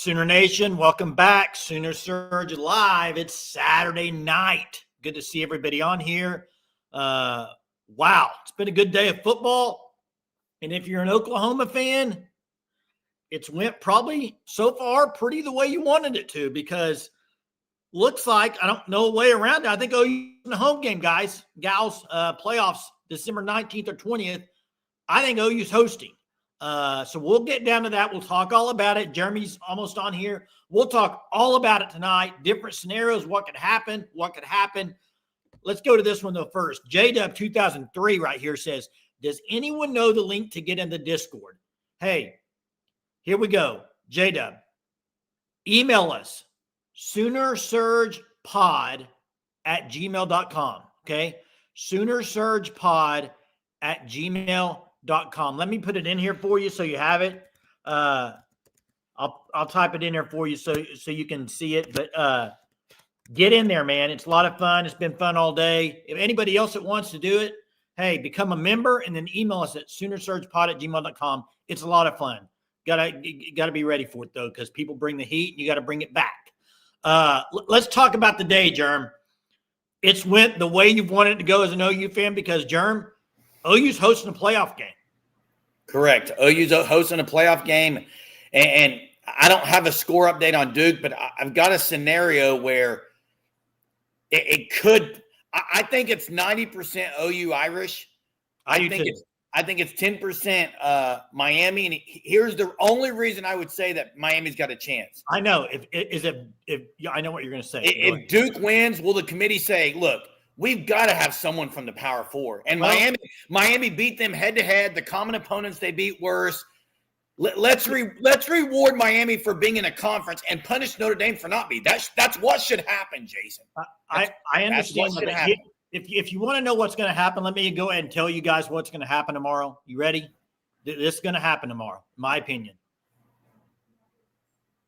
Sooner Nation, welcome back. Sooner Surge Live. It's Saturday night. Good to see everybody on here. Wow, it's been a good day of football. And if you're an Oklahoma fan, it's went probably so far pretty the way you wanted it to, because looks like, I don't know a way around it. I think OU in the home game, gals, playoffs December 19th or 20th. I think OU's hosting. So we'll get down to that. We'll talk all about it. Jeremy's almost on here. We'll talk all about it tonight. Different scenarios, what could happen. Let's go to this one, though, first. JW 2003 right here says, does anyone know the link to get in the Discord? Hey, here we go. JW, email us, soonersurgepod@gmail.com, okay? soonersurgepod@gmail.com. Let me put it in here for you so you have it. I'll type it in there for you so you can see it. But get in there, man. It's a lot of fun. It's been fun all day. If anybody else that wants to do it, hey, become a member and then email us at soonersurgepod@gmail.com. It's a lot of fun. Gotta be ready for it, though, because people bring the heat and you got to bring it back. Let's talk about the day, Germ. It's went the way you've wanted it to go as an OU fan, because, Germ, OU's hosting a playoff game. Correct. OU's hosting a playoff game. And I don't have a score update on Duke, but I've got a scenario where it could – I think it's 90% OU Irish. I think it's 10% Miami. And here's the only reason I would say that Miami's got a chance. I know. I know what you're going to say. If Duke wins, will the committee say, look, we've got to have someone from the Power Four? And Miami beat them head-to-head. The common opponents they beat worse. Let's reward Miami for being in a conference and punish Notre Dame for not being. That's what should happen, Jason. I understand. If you want to know what's going to happen, let me go ahead and tell you guys what's going to happen tomorrow. You ready? This is going to happen tomorrow, in my opinion.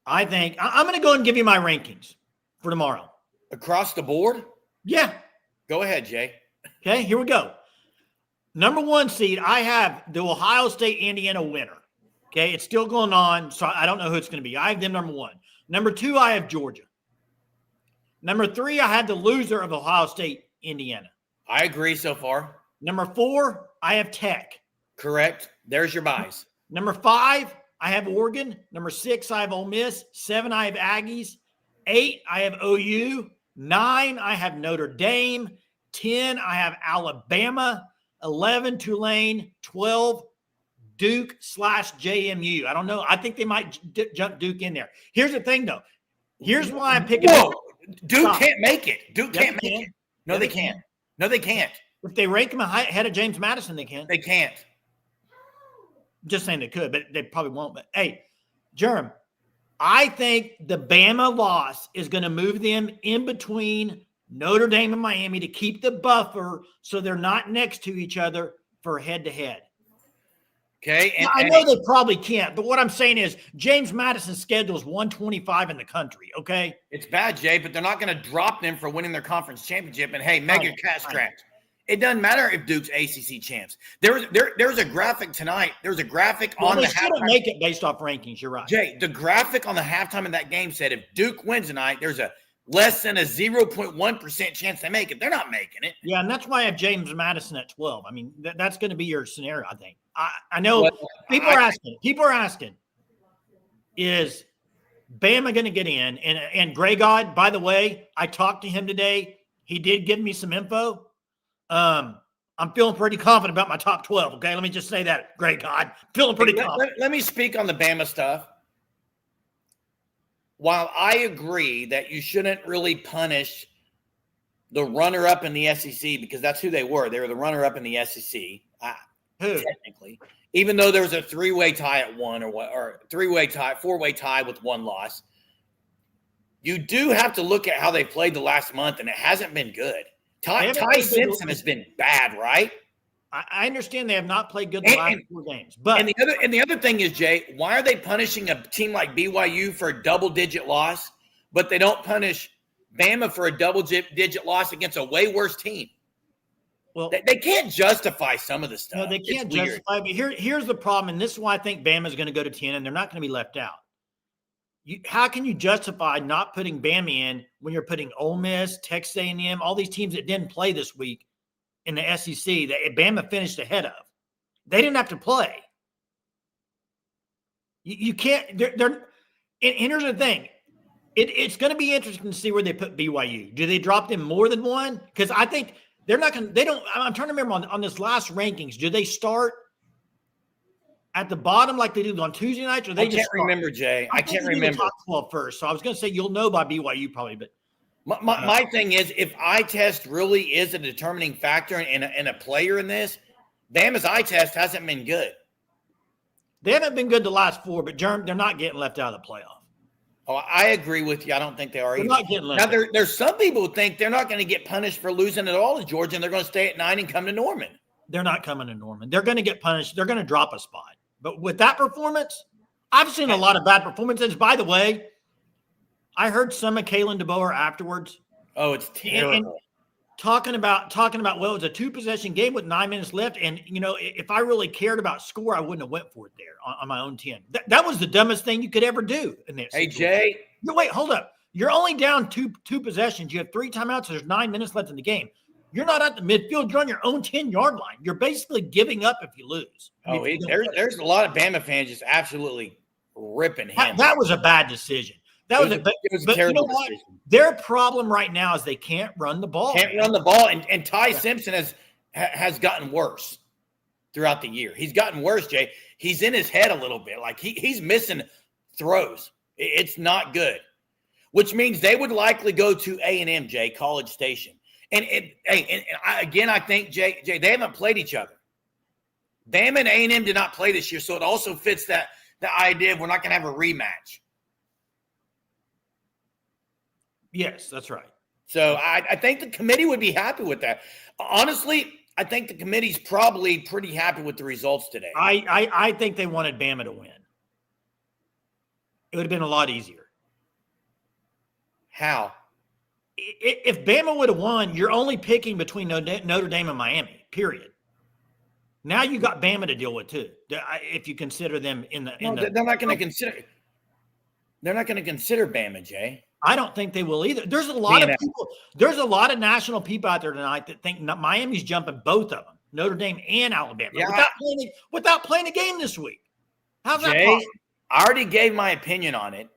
I think I'm going to go ahead and give you my rankings for tomorrow. Across the board? Yeah. Go ahead, Jay. Okay, here we go. Number 1 seed, I have the Ohio State-Indiana winner. Okay, it's still going on, so I don't know who it's going to be. I have them number 1. Number 2, I have Georgia. Number 3, I have the loser of Ohio State-Indiana. I agree so far. Number 4, I have Tech. Correct. There's your buys. Number 5, I have Oregon. Number 6, I have Ole Miss. 7, I have Aggies. 8, I have OU. 9, I have Notre Dame. 10, I have Alabama. 11, Tulane. 12, Duke/JMU. I don't know. I think they might jump Duke in there. Here's the thing, though. Here's why I'm picking up. Duke can't make it. Duke can't make it. No, they can't. No, they can't. If they rank them ahead of James Madison, they can. They can't. Just saying they could, but they probably won't. But, hey, Jerem, I think the Bama loss is going to move them in between Notre Dame and Miami to keep the buffer so they're not next to each other for head-to-head. Okay. And I know they probably can't, but what I'm saying is James Madison's schedule is 125 in the country, okay? It's bad, Jay, but they're not going to drop them for winning their conference championship. And, hey, mega cash scratch. It doesn't matter if Duke's ACC champs. There's a graphic tonight. There's a graphic on the halftime. They shouldn't make it based off rankings. You're right. Jay, the graphic on the halftime of that game said if Duke wins tonight, there's a less than a 0.1% chance they make it. They're not making it. Yeah, and that's why I have James Madison at 12. I mean, that's going to be your scenario, I think. I know people are asking, is Bama going to get in? And Gray God, by the way, I talked to him today. He did give me some info. I'm feeling pretty confident about my top 12, okay? Let me just say that, Gray God. Feeling pretty confident. Let me speak on the Bama stuff. While I agree that you shouldn't really punish the runner-up in the SEC, because that's who they were. They were the runner-up in the SEC. Technically, even though there was a 3-way tie at 1 or 4-way tie with 1 loss, you do have to look at how they played the last month, and it hasn't been good. Ty Simpson has been bad, right? I understand they have not played good the last 4 games, but the other thing is, Jay, why are they punishing a team like BYU for a double-digit loss, but they don't punish Bama for a double-digit loss against a way worse team? Well, they can't justify some of the stuff. No, they can't justify. But here's the problem, and this is why I think Bama's going to go to 10, and they're not going to be left out. How can you justify not putting Bama in when you're putting Ole Miss, Texas A&M, all these teams that didn't play this week in the SEC that Bama finished ahead of? They didn't have to play. You can't. They're and here's the thing. It's going to be interesting to see where they put BYU. Do they drop them more than one? Because I think they're not going to. They don't. I'm trying to remember on this last rankings. Do they start at the bottom like they do on Tuesday nights, or they just can't remember, Jay. I can't remember. Top 12 first. So I was going to say you'll know by BYU probably, but my thing is if eye test really is a determining factor and a player in this, Bama's eye test hasn't been good. They haven't been good the last 4, but they're not getting left out of the playoff. Oh, I agree with you. I don't think they are either. Not getting left now, there's some people who think they're not going to get punished for losing at all to Georgia, and they're going to stay at 9 and come to Norman. They're not coming to Norman. They're going to get punished. They're going to drop a spot. But with that performance, I've seen a lot of bad performances. By the way, I heard some of Kalen DeBoer afterwards. Oh, it's terrible. And talking about, well, it was a 2-possession game with 9 minutes left. And, if I really cared about score, I wouldn't have went for it there on my own 10. That was the dumbest thing you could ever do in this. Hey, Jay. No, wait, hold up. You're only down two possessions. You have 3 timeouts. There's 9 minutes left in the game. You're not at the midfield. You're on your own 10-yard line. You're basically giving up if you lose. Oh, there's a lot of Bama fans just absolutely ripping him. That was a bad decision. It was a terrible decision. Their problem right now is they can't run the ball. And Ty Simpson has gotten worse throughout the year. He's gotten worse, Jay. He's in his head a little bit. Like he's missing throws. It's not good, which means they would likely go to A&M, Jay, College Station. And I think, Jay, they haven't played each other. Bama and A&M did not play this year, so it also fits the idea of we're not going to have a rematch. Yes, that's right. So I think the committee would be happy with that. Honestly, I think the committee's probably pretty happy with the results today. I think they wanted Bama to win. It would have been a lot easier. How? If Bama would have won, you're only picking between Notre Dame and Miami, period. Now you got Bama to deal with too. If you consider them they're not going to consider. They're not going to consider Bama, Jay. I don't think they will either. There's a lot of people. There's a lot of national people out there tonight that think Miami's jumping both of them, Notre Dame and Alabama, without playing a game this week. How's that possible? I already gave my opinion on it.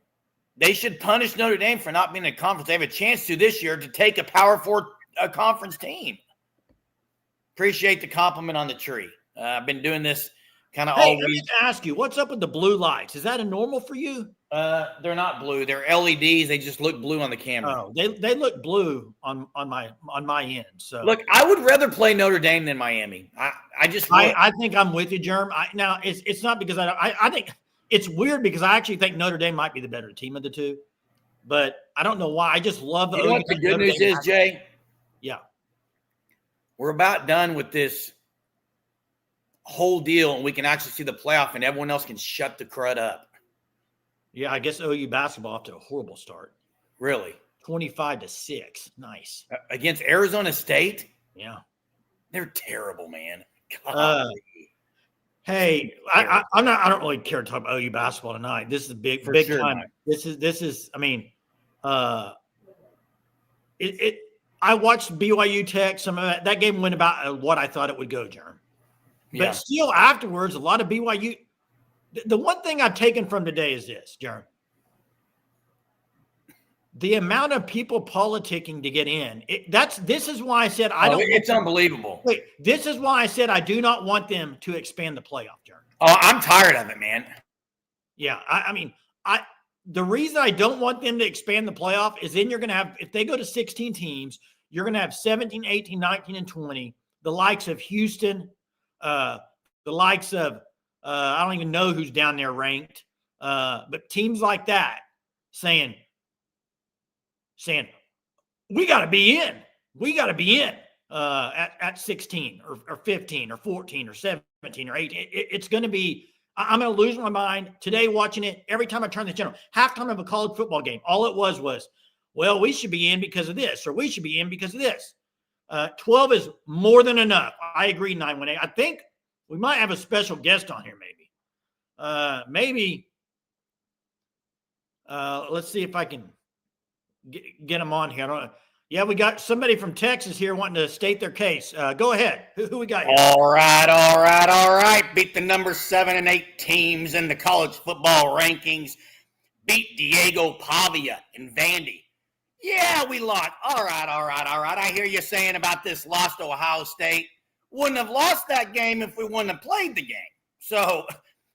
They should punish Notre Dame for not being in a conference. They have a chance to this year to take a Power 4 conference team. Appreciate the compliment on the tree. I've been doing this kind of all week. Let me ask you, what's up with the blue lights? Is that a normal for you? They're not blue. They're LEDs. They just look blue on the camera. Oh, they look blue on my end. So look, I would rather play Notre Dame than Miami. I think I'm with you, Germ. Now it's not because I think it's weird because I actually think Notre Dame might be the better team of the two, but I don't know why. I just love the. You know what the good news is, Jay? Yeah, we're about done with this whole deal, and we can actually see the playoff, and everyone else can shut the crud up. Yeah, I guess OU basketball off to a horrible start. Really? 25-6. Nice. Against Arizona State? Yeah. They're terrible, man. Hey, I don't really care to talk about OU basketball tonight. This is a big sure time. Not. This is. I mean, I watched BYU Tech. Some of that game went about what I thought it would go, Jerm. But still, afterwards, a lot of BYU. The one thing I've taken from today is this, Jerm. The amount of people politicking to get in. This is why I said I don't. It's unbelievable. Wait, this is why I said I do not want them to expand the playoff, Jerm. Oh, I'm tired of it, man. Yeah, the reason I don't want them to expand the playoff is then you're going to have, if they go to 16 teams, you're going to have 17, 18, 19, and 20, the likes of Houston, the likes of, I don't even know who's down there ranked, but teams like that saying, we got to be in. We got to be in at 16 or 15 or 14 or 17 or 18. It's going to be, I'm going to lose my mind today watching it. Every time I turn the channel, halftime of a college football game, all it was, well, we should be in because of this, or we should be in because of this. 12 is more than enough. I agree, 918. I think we might have a special guest on here, maybe. Let's see if I can get them on here. I don't know. Yeah, we got somebody from Texas here wanting to state their case. Go ahead. Who we got here? All right. Beat the number 7 and 8 teams in the college football rankings. Beat Diego Pavia and Vandy. Yeah, we lost. All right. I hear you saying about this lost to Ohio State. Wouldn't have lost that game if we wouldn't have played the game. So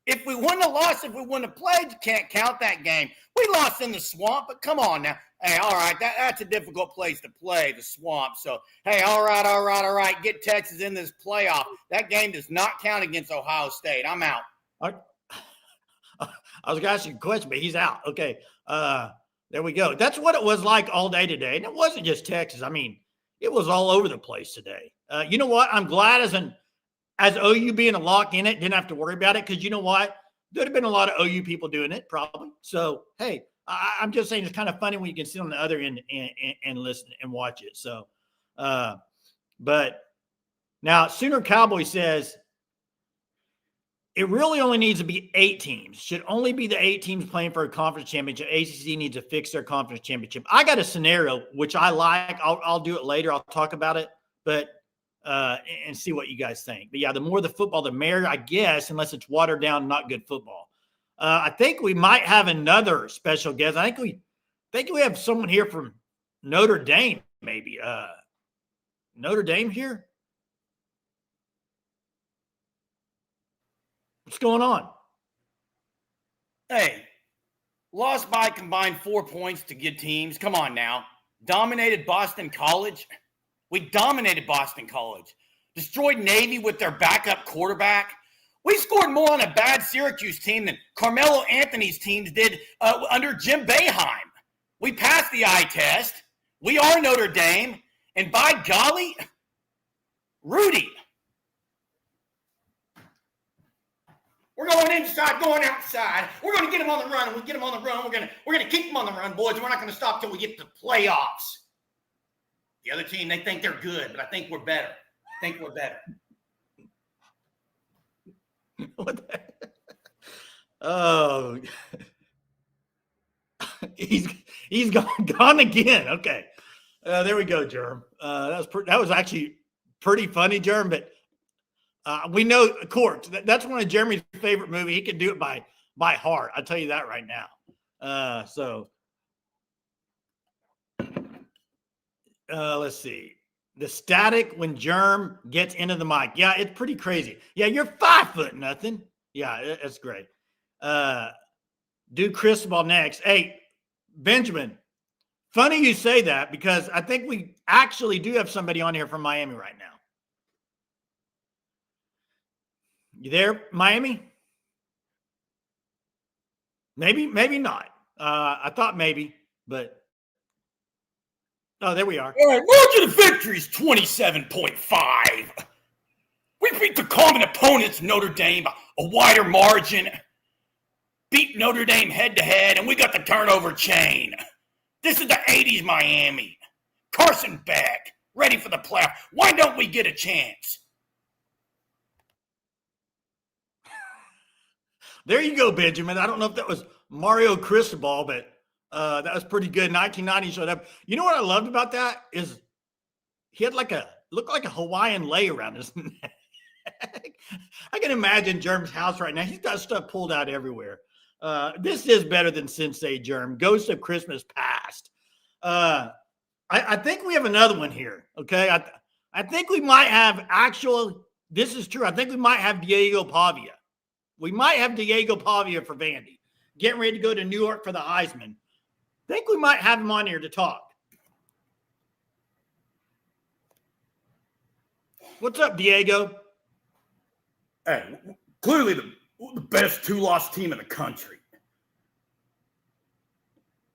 if we wouldn't have lost, if we wouldn't have played, you can't count that game. We lost in the swamp, but come on now. Hey, all right, that's a difficult place to play, the swamp. So, hey, all right. Get Texas in this playoff. That game does not count against Ohio State. I'm out. I was going to ask you a question, but he's out. Okay, there we go. That's what it was like all day today. And it wasn't just Texas. I mean, it was all over the place today. You know what? I'm glad as OU being a lock in it, didn't have to worry about it because you know what? There'd have been a lot of OU people doing it probably. So, hey, I'm just saying it's kind of funny when you can sit on the other end and listen and watch it. So, but now Sooner Cowboy says it really only needs to be 8 teams. Should only be the 8 teams playing for a conference championship. ACC needs to fix their conference championship. I got a scenario which I like. I'll do it later. I'll talk about it, but and see what you guys think. But yeah, the more the football, the merrier, I guess, unless it's watered down, not good football. I think we might have another special guest. I think we have someone here from Notre Dame, maybe. Notre Dame here? What's going on? Hey, lost by combined 4 points to good teams. Come on now. Dominated Boston College. We dominated Boston College. Destroyed Navy with their backup quarterback. We scored more on a bad Syracuse team than Carmelo Anthony's teams did under Jim Boeheim. We passed the eye test. We are Notre Dame. And by golly, Rudy. We're going inside, going outside. We're going to get him on the run. And we get him on the run. We're going to keep him on the run, boys. We're not going to stop till we get to the playoffs. The other team, they think they're good, but I think we're better. What the heck? Oh, he's gone again. Okay, there we go, Germ. That was actually pretty funny, Germ. But we know Court. That's one of Jeremy's favorite movies. He can do it by heart. I'll tell you that right now. Let's see. The static when Germ gets into the mic. Yeah, it's pretty crazy. Yeah, you're 5'0". Yeah, that's great. Do Cristobal next. Hey, Benjamin, funny you say that because I think we actually do have somebody on here from Miami right now. You there, Miami? Maybe not. I thought maybe, but oh, there we are. All right, margin of victory is 27.5. We beat the common opponents, Notre Dame, a wider margin. Beat Notre Dame head-to-head, and we got the turnover chain. This is the 80s Miami. Carson Beck, ready for the playoff. Why don't we get a chance? There you go, Benjamin. I don't know if that was Mario Cristobal, but that was pretty good. 1990 showed up. You know what I loved about that is he had looked like a Hawaiian lei around his neck. I can imagine Germ's house right now. He's got stuff pulled out everywhere. This is better than Sensei Germ. Ghost of Christmas Past. I think we have another one here. Okay. I think we might have this is true. I think we might have Diego Pavia. We might have Diego Pavia for Vandy. Getting ready to go to New York for the Heisman. I think we might have him on here to talk. What's up, Diego? Hey, clearly the best 2-loss team in the country.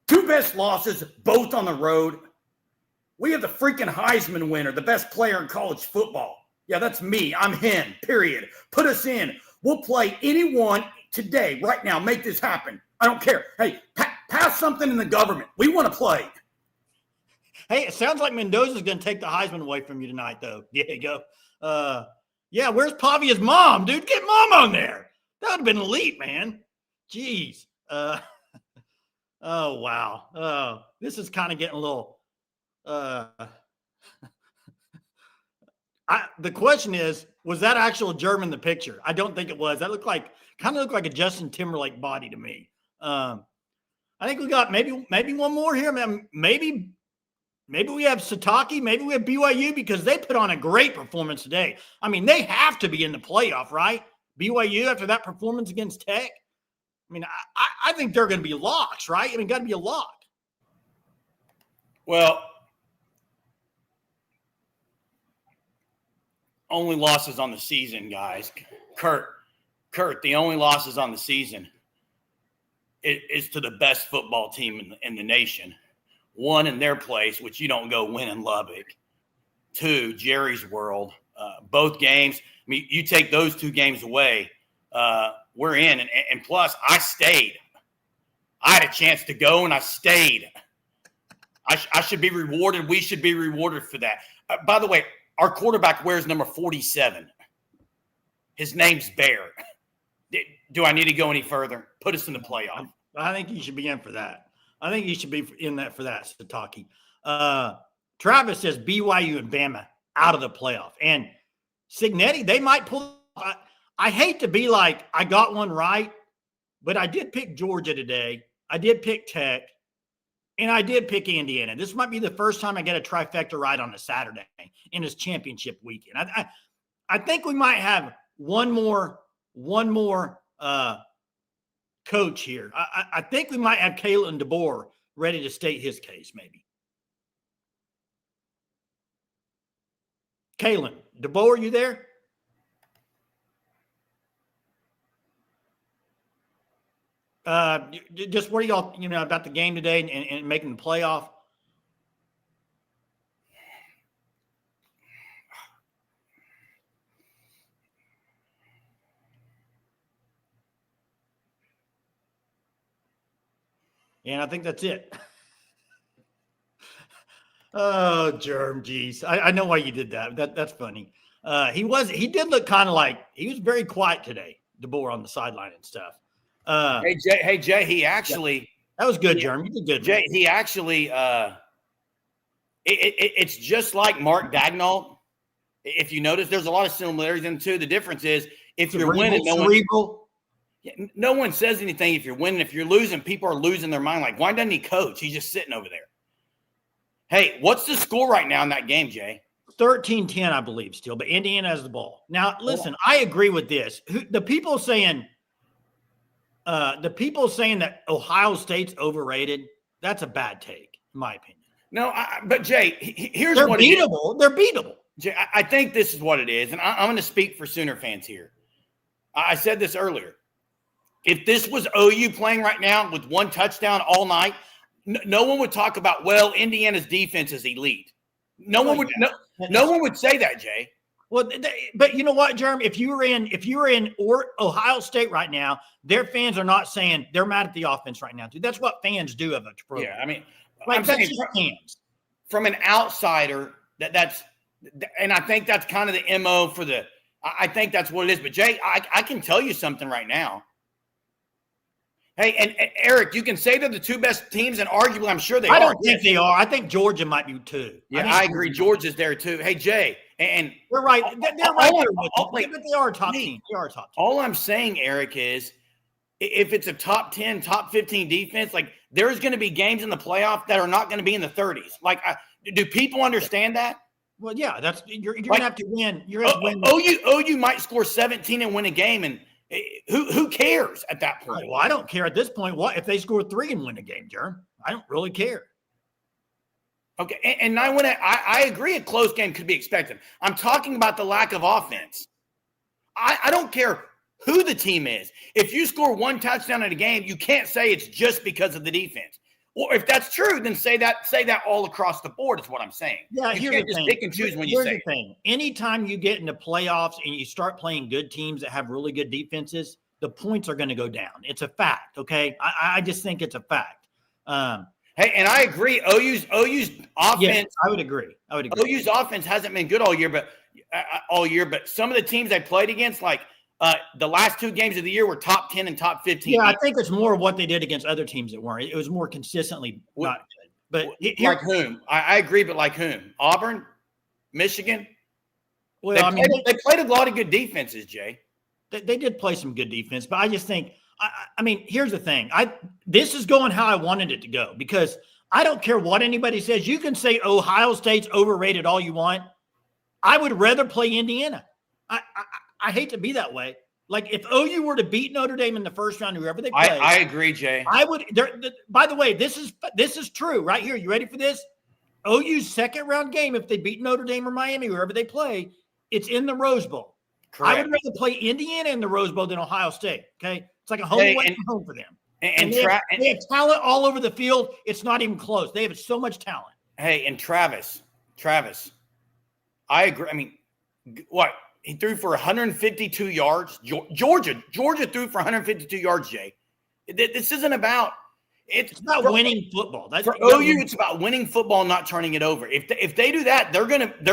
2 best losses, both on the road. We have the freaking Heisman winner, the best player in college football. Yeah, that's me. I'm him, period. Put us in. We'll play anyone today, right now. Make this happen. I don't care. Hey, pass something in the government. We want to play. Hey, it sounds like Mendoza's going to take the Heisman away from you tonight, though, Diego. Yeah, where's Pavia's mom, dude? Get mom on there. That would have been elite, man. Jeez. Oh, wow. Oh, this is kind of getting a little. The question is, was that actual germ in the picture? I don't think it was. That kind of looked like a Justin Timberlake body to me. I think we got maybe one more here. Maybe we have Sataki. Maybe we have BYU because they put on a great performance today. I mean, they have to be in the playoff, right? BYU after that performance against Tech. I mean, I think they're going to be locks, right? I mean, got to be a lock. Well, only losses on the season, guys. Kurt, the only losses on the season is to the best football team in the nation. One, in their place, which you don't go win in Lubbock. Two, Jerry's World. Both games, I mean, you take those two games away, we're in. And plus, I stayed. I had a chance to go, and I stayed. I should be rewarded. We should be rewarded for that. By the way, our quarterback wears number 47. His name's Bear. Do I need to go any further? Put us in the playoff. I think you should be in for that. I think you should be in that for that, Sataki. Travis says BYU and Bama out of the playoff. And Signetti, they might pull. I hate to be like, I got one right, but I did pick Georgia today. I did pick Tech. And I did pick Indiana. This might be the first time I get a trifecta right on a Saturday in his championship weekend. I think we might have one more coach here. I think we might have Kalen DeBoer ready to state his case, maybe. Kalen DeBoer, you there? Just what are y'all, about the game today and making the playoff? And I think that's it. Oh, Germ, geez. I know why you did that. That's funny. He did look kind of like he was very quiet today, DeBoer on the sideline and stuff. Hey Jay, he actually that was good, Jeremy. You did good. Jay, he actually it's just like Mark Dagnall. If you notice, there's a lot of similarities in the two. The difference is if you're winning, no one says anything. If you're winning, if you're losing, people are losing their mind. Like, why doesn't he coach? He's just sitting over there. Hey, what's the score right now in that game, Jay? 13-10, I believe, still, but Indiana has the ball. Now, listen, I agree with this. The people saying that Ohio State's overrated, that's a bad take, in my opinion. No, but Jay, here's They're what beatable. They're beatable. Jay, I think this is what it is, and I'm going to speak for Sooner fans here. I said this earlier. If this was OU playing right now with one touchdown all night, no one would talk about, well, Indiana's defense is elite. No one would say that, Jay. Well, but you know what, Jeremy? If you were in Ohio State right now, their fans are not saying they're mad at the offense right now, dude. That's what fans do of a program. Yeah, I mean, like that's just fans. From an outsider, and I think that's kind of the MO for the. I think that's what it is. But Jay, I can tell you something right now. Hey, and Eric, you can say they're the two best teams, and arguably, I'm sure they are. I don't think they are. I think Georgia might be too. Yeah, I agree. Georgia's there too. Hey, Jay, and they're right. They're right there with them, but they are a top team. They are a top team. All I'm saying, Eric, is if it's a top 10, top 15 defense, like there's going to be games in the playoff that are not going to be in the 30s. Like, do people understand that? Well, yeah, that's you're going to have to win. You're going to win. OU might score 17 and win a game, and who cares at that point? Well, I don't care at this point. What if they score 3 and win a game, Jerm? I don't really care. Okay, and I agree a close game could be expected. I'm talking about the lack of offense. I don't care who the team is. If you score one touchdown in a game, you can't say it's just because of the defense. Or if that's true, then say that all across the board is what I'm saying. Yeah, you can't just pick and choose when you say it. Anytime you get into playoffs and you start playing good teams that have really good defenses, the points are going to go down. It's a fact, okay? I just think it's a fact. Hey, and I agree. OU's offense. Yes, I would agree. OU's offense hasn't been good all year, but some of the teams they played against, like The last 2 games of the year were top 10 and top 15. Yeah, I think it's more what they did against other teams that weren't. It was more consistently not good. But like whom? I agree, but like whom? Auburn, Michigan. Well, they played a lot of good defenses, Jay. They did play some good defense, but I just think, I mean, here's the thing. This is going how I wanted it to go because I don't care what anybody says. You can say Ohio State's overrated all you want. I would rather play Indiana. I hate to be that way. Like if OU were to beat Notre Dame in the first round, whoever they play, I agree, Jay. I would. By the way, this is true right here. You ready for this? OU's second round game, if they beat Notre Dame or Miami, whoever they play, it's in the Rose Bowl. Correct. I would rather play Indiana in the Rose Bowl than Ohio State. Okay, it's like a home away from home for them. And they have talent all over the field. It's not even close. They have so much talent. Hey, and Travis, I agree. I mean, what? He threw for 152 yards. Georgia threw for 152 yards, Jay. This isn't about – It's about winning football. For OU, it's about winning football and not turning it over. If they do that, they're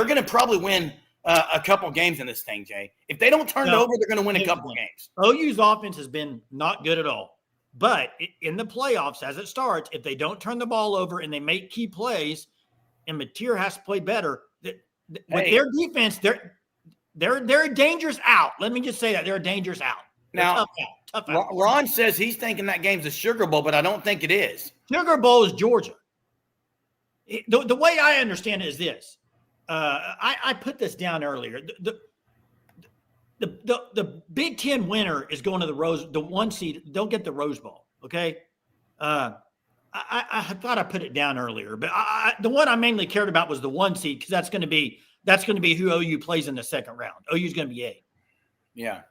gonna probably win a couple games in this thing, Jay. If they don't turn it over, they're going to win a couple games. OU's offense has been not good at all. But in the playoffs, as it starts, if they don't turn the ball over and they make key plays, and Mateer has to play better, with their defense, they're a dangerous out. Let me just say that they're a dangerous out. Now, tough out. Ron says he's thinking that game's a Sugar Bowl, but I don't think it is. Sugar Bowl is Georgia. The way I understand it is this. I put this down earlier. The Big Ten winner is going to the 1 seed. They'll get the Rose Bowl. Okay. I thought I put it down earlier, but the one I mainly cared about was the 1 seed because that's going to be who OU plays in the second round. OU is going to be 8. Yeah.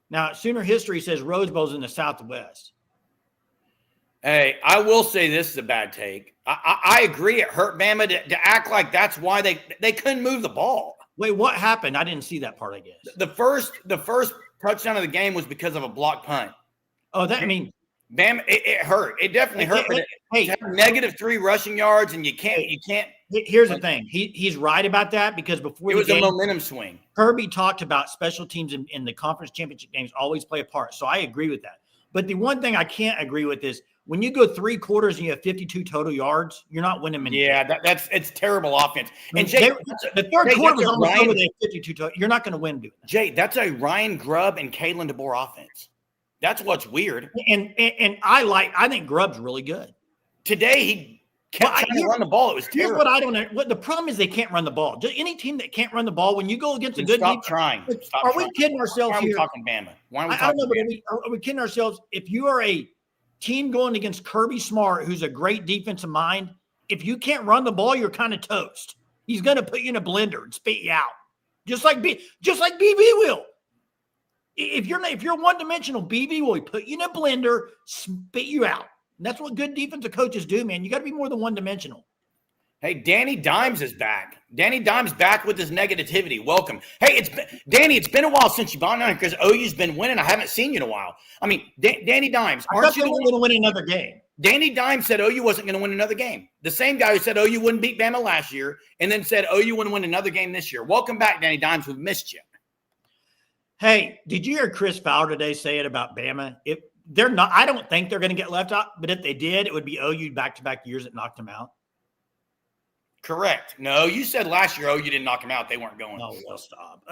Now, Sooner history says Rose Bowl's in the Southwest. Hey, I will say this is a bad take. I agree. It hurt Bama to act like that's why they couldn't move the ball. Wait, what happened? I didn't see that part, I guess. The first touchdown of the game was because of a blocked punt. Oh, I mean, Bama, it hurt. It definitely hurt. Hey, -3 rushing yards, and you can't. Here's the thing. He's right about that because before it was a momentum swing. Kirby talked about special teams in the conference championship games always play a part. So I agree with that. But the one thing I can't agree with is when you go 3 quarters and you have 52 total yards, you're not winning many. Yeah, it's terrible offense. And Jay, the third quarter was almost over. They have 52 total. You're not going to win doing that. Jay, that's a Ryan Grubb and Kalen DeBoer offense. That's what's weird. And I think Grubb's really good. Today he kept trying to run the ball. It was terrible. Here's what I don't know. What the problem is, they can't run the ball. Just any team that can't run the ball, when you go against a good team, are we kidding ourselves here? Why are we talking Bama? Why are we talking? I don't know, but are we kidding ourselves? If you are a team going against Kirby Smart, who's a great defensive mind, if you can't run the ball, you're kind of toast. He's going to put you in a blender and spit you out, just like BB will. If you're one-dimensional, BB will put you in a blender, spit you out. And that's what good defensive coaches do, man. You got to be more than one-dimensional. Hey, Danny Dimes is back. Danny Dimes back with his negativity. Welcome. Hey, Danny, it's been a while since you've been on because OU's been winning. I haven't seen you in a while. I mean, Danny Dimes, aren't you going to win another game? Danny Dimes said OU wasn't going to win another game. The same guy who said OU wouldn't beat Bama last year and then said OU wouldn't win another game this year. Welcome back, Danny Dimes. We've missed you. Hey, did you hear Chris Fowler today say it about Bama? If they're not, I don't think they're going to get left out, but if they did, it would be OU back-to-back years that knocked them out. Correct. No, you said last year, OU didn't knock them out. They weren't going. No, well, stop.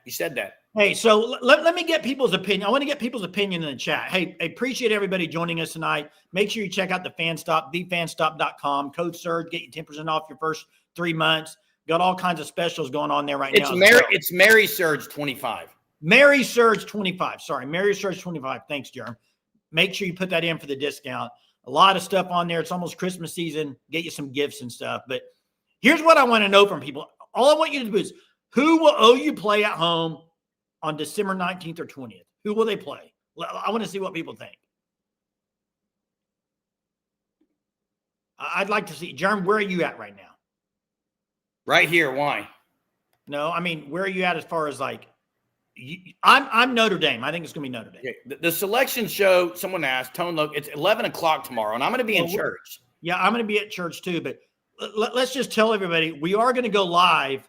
You said that. Hey, so let me get people's opinion. I want to get people's opinion in the chat. Hey, I appreciate everybody joining us tonight. Make sure you check out the FanStop, thefanstop.com. Code SURGE, get you 10% off your first 3 months. Got all kinds of specials going on there right now. It's Mary Surge 25. Mary Surge 25. Sorry, Mary Surge 25. Thanks, Jerm. Make sure you put that in for the discount. A lot of stuff on there. It's almost Christmas season. Get you some gifts and stuff. But here's what I want to know from people. All I want you to do is, who will OU play at home on December 19th or 20th? Who will they play? I want to see what people think. I'd like to see. Jerm, where are you at right now? Right here. Why? No, I mean, where are you at as far as like, I'm Notre Dame. I think it's going to be Notre Dame. Okay. The selection show, someone asked, Tone, look, it's 11 o'clock tomorrow, and I'm going to be in church. Yeah, I'm going to be at church too, but let's just tell everybody, we are going to go live.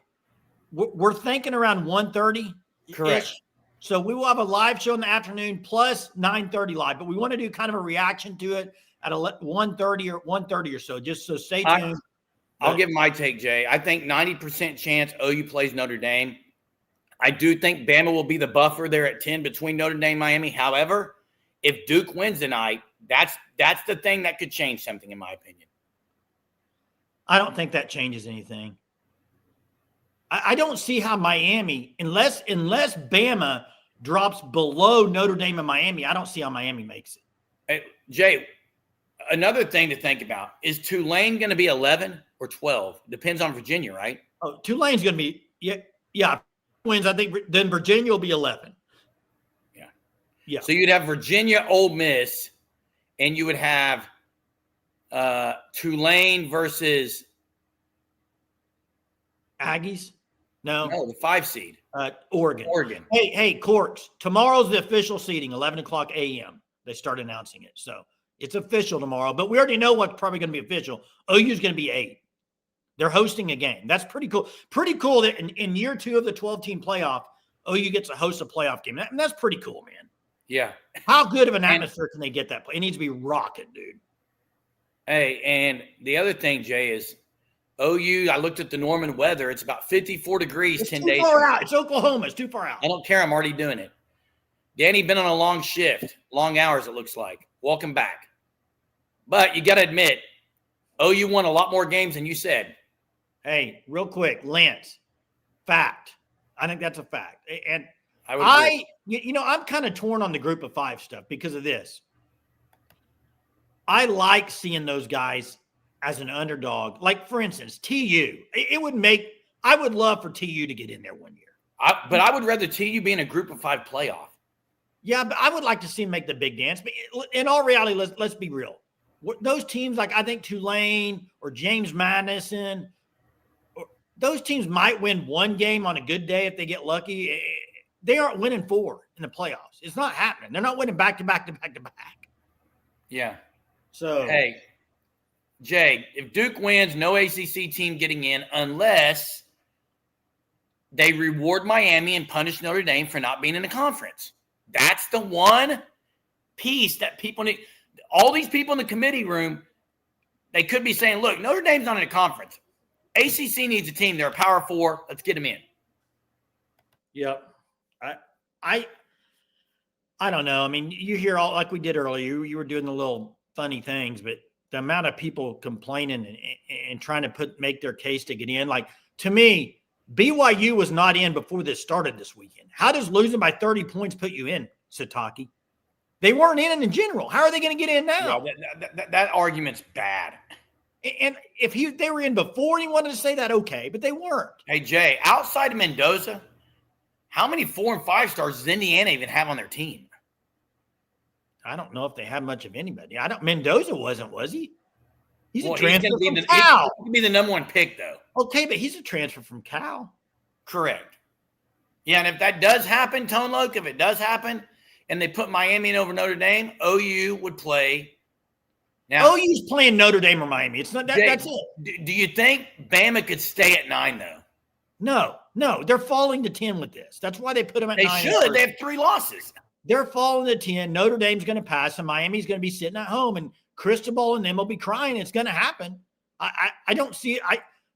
We're thinking around 1:30. Correct. So we will have a live show in the afternoon plus 9:30 live, but we want to do kind of a reaction to it at 1:30 or so. Just so stay tuned. I'll give my take, Jay. I think 90% chance OU plays Notre Dame. I do think Bama will be the buffer there at 10 between Notre Dame and Miami. However, if Duke wins tonight, that's the thing that could change something, in my opinion. I don't think that changes anything. I don't see how Miami, unless Bama drops below Notre Dame and Miami, I don't see how Miami makes it. Hey, Jay, another thing to think about, is Tulane going to be 11 or 12? Depends on Virginia, right? Oh, Tulane's going to be, yeah, wins. I think then Virginia will be 11. Yeah. So you'd have Virginia, Ole Miss, and you would have Tulane versus Aggies. No, the 5 seed. Oregon. Hey, Corks. Tomorrow's the official seating, 11 o'clock a.m. They start announcing it. So it's official tomorrow, but we already know what's probably going to be official. OU is going to be 8. They're hosting a game. That's pretty cool. Pretty cool that in year 2 of the 12-team playoff, OU gets to host a playoff game. That's pretty cool, man. Yeah. How good of an atmosphere can they get that play? It needs to be rocking, dude. Hey, and the other thing, Jay, is OU, I looked at the Norman weather. It's about 54 degrees 10 days. It's too far out. It's Oklahoma. It's too far out. I don't care. I'm already doing it. Danny been on a long shift, long hours, it looks like. Welcome back. But you got to admit, OU won a lot more games than you said. Hey, real quick, Lance, fact. I think that's a fact. And I'm kind of torn on the group of 5 stuff because of this. I like seeing those guys as an underdog. Like, for instance, TU. I would love for TU to get in there one year. But I would rather TU be in a group of 5 playoff. Yeah, but I would like to see them make the big dance. But in all reality, let's be real. Those teams, like I think Tulane or James Madison, those teams might win 1 game on a good day if they get lucky. They aren't winning 4 in the playoffs. It's not happening. They're not winning back to back to back to back. Yeah. So, hey, Jay, if Duke wins, no ACC team getting in unless they reward Miami and punish Notre Dame for not being in the conference. That's the one piece that people need. All these people in the committee room, they could be saying, look, Notre Dame's not in a conference. ACC needs a team. They're a Power 4. Let's get them in. Yep. I don't know. I mean, you hear all like we did earlier. You were doing the little funny things, but the amount of people complaining and trying to make their case to get in, like to me, BYU was not in before this started this weekend. How does losing by 30 points put you in, Sataki? They weren't in general. How are they going to get in now? Yeah, that argument's bad. And if they were in before and he wanted to say that, okay, but they weren't. Hey, Jay, outside of Mendoza, how many 4 and 5 stars does Indiana even have on their team? I don't know if they have much of anybody. Mendoza wasn't, was he? He's a transfer from Cal. Cal. He could be the number 1 pick, though. Okay, but he's a transfer from Cal. Correct. Yeah, and if that does happen, Tone Loke, if it does happen, and they put Miami in over Notre Dame, OU would play. Now, OU's playing Notre Dame or Miami. It's not that. Jay, that's it. Do you think Bama could stay at 9 though? No, they're falling to 10 with this. That's why they put them at 9. They should. They have 3 losses. They're falling to 10. Notre Dame's going to pass, and Miami's going to be sitting at home, and Cristobal and them will be crying. It's going to happen. I don't see it.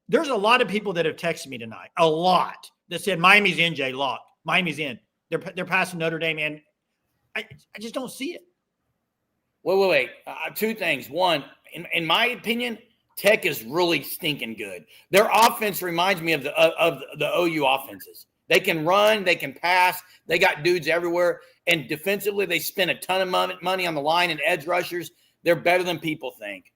There's a lot of people that have texted me tonight. A lot that said Miami's in, Jay Lock. Miami's in. They're passing Notre Dame, and I just don't see it. Wait. 2 things. One, in my opinion, Tech is really stinking good. Their offense reminds me of the OU offenses. They can run, they can pass, they got dudes everywhere, and defensively they spend a ton of money on the line and edge rushers. They're better than people think.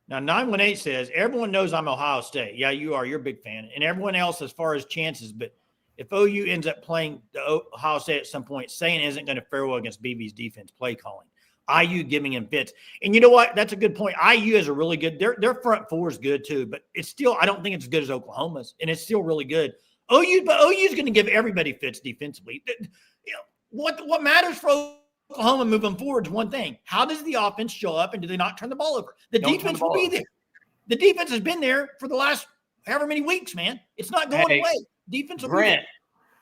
Now, 918 says, everyone knows I'm Ohio State. Yeah, you are. You're a big fan. And everyone else as far as chances, but if OU ends up playing the Ohio State at some point, Saint isn't going to fare well against BB's defense play calling. IU giving him fits. And you know what? That's a good point. IU is a really good – their front 4 is good too, but it's still – I don't think it's as good as Oklahoma's, and it's still really good. But OU's going to give everybody fits defensively. You know, what matters for Oklahoma moving forward is one thing. How does the offense show up, and do they not turn the ball over? The defense will be there. The defense has been there for the last however many weeks, man. It's not going away. Defense will be there.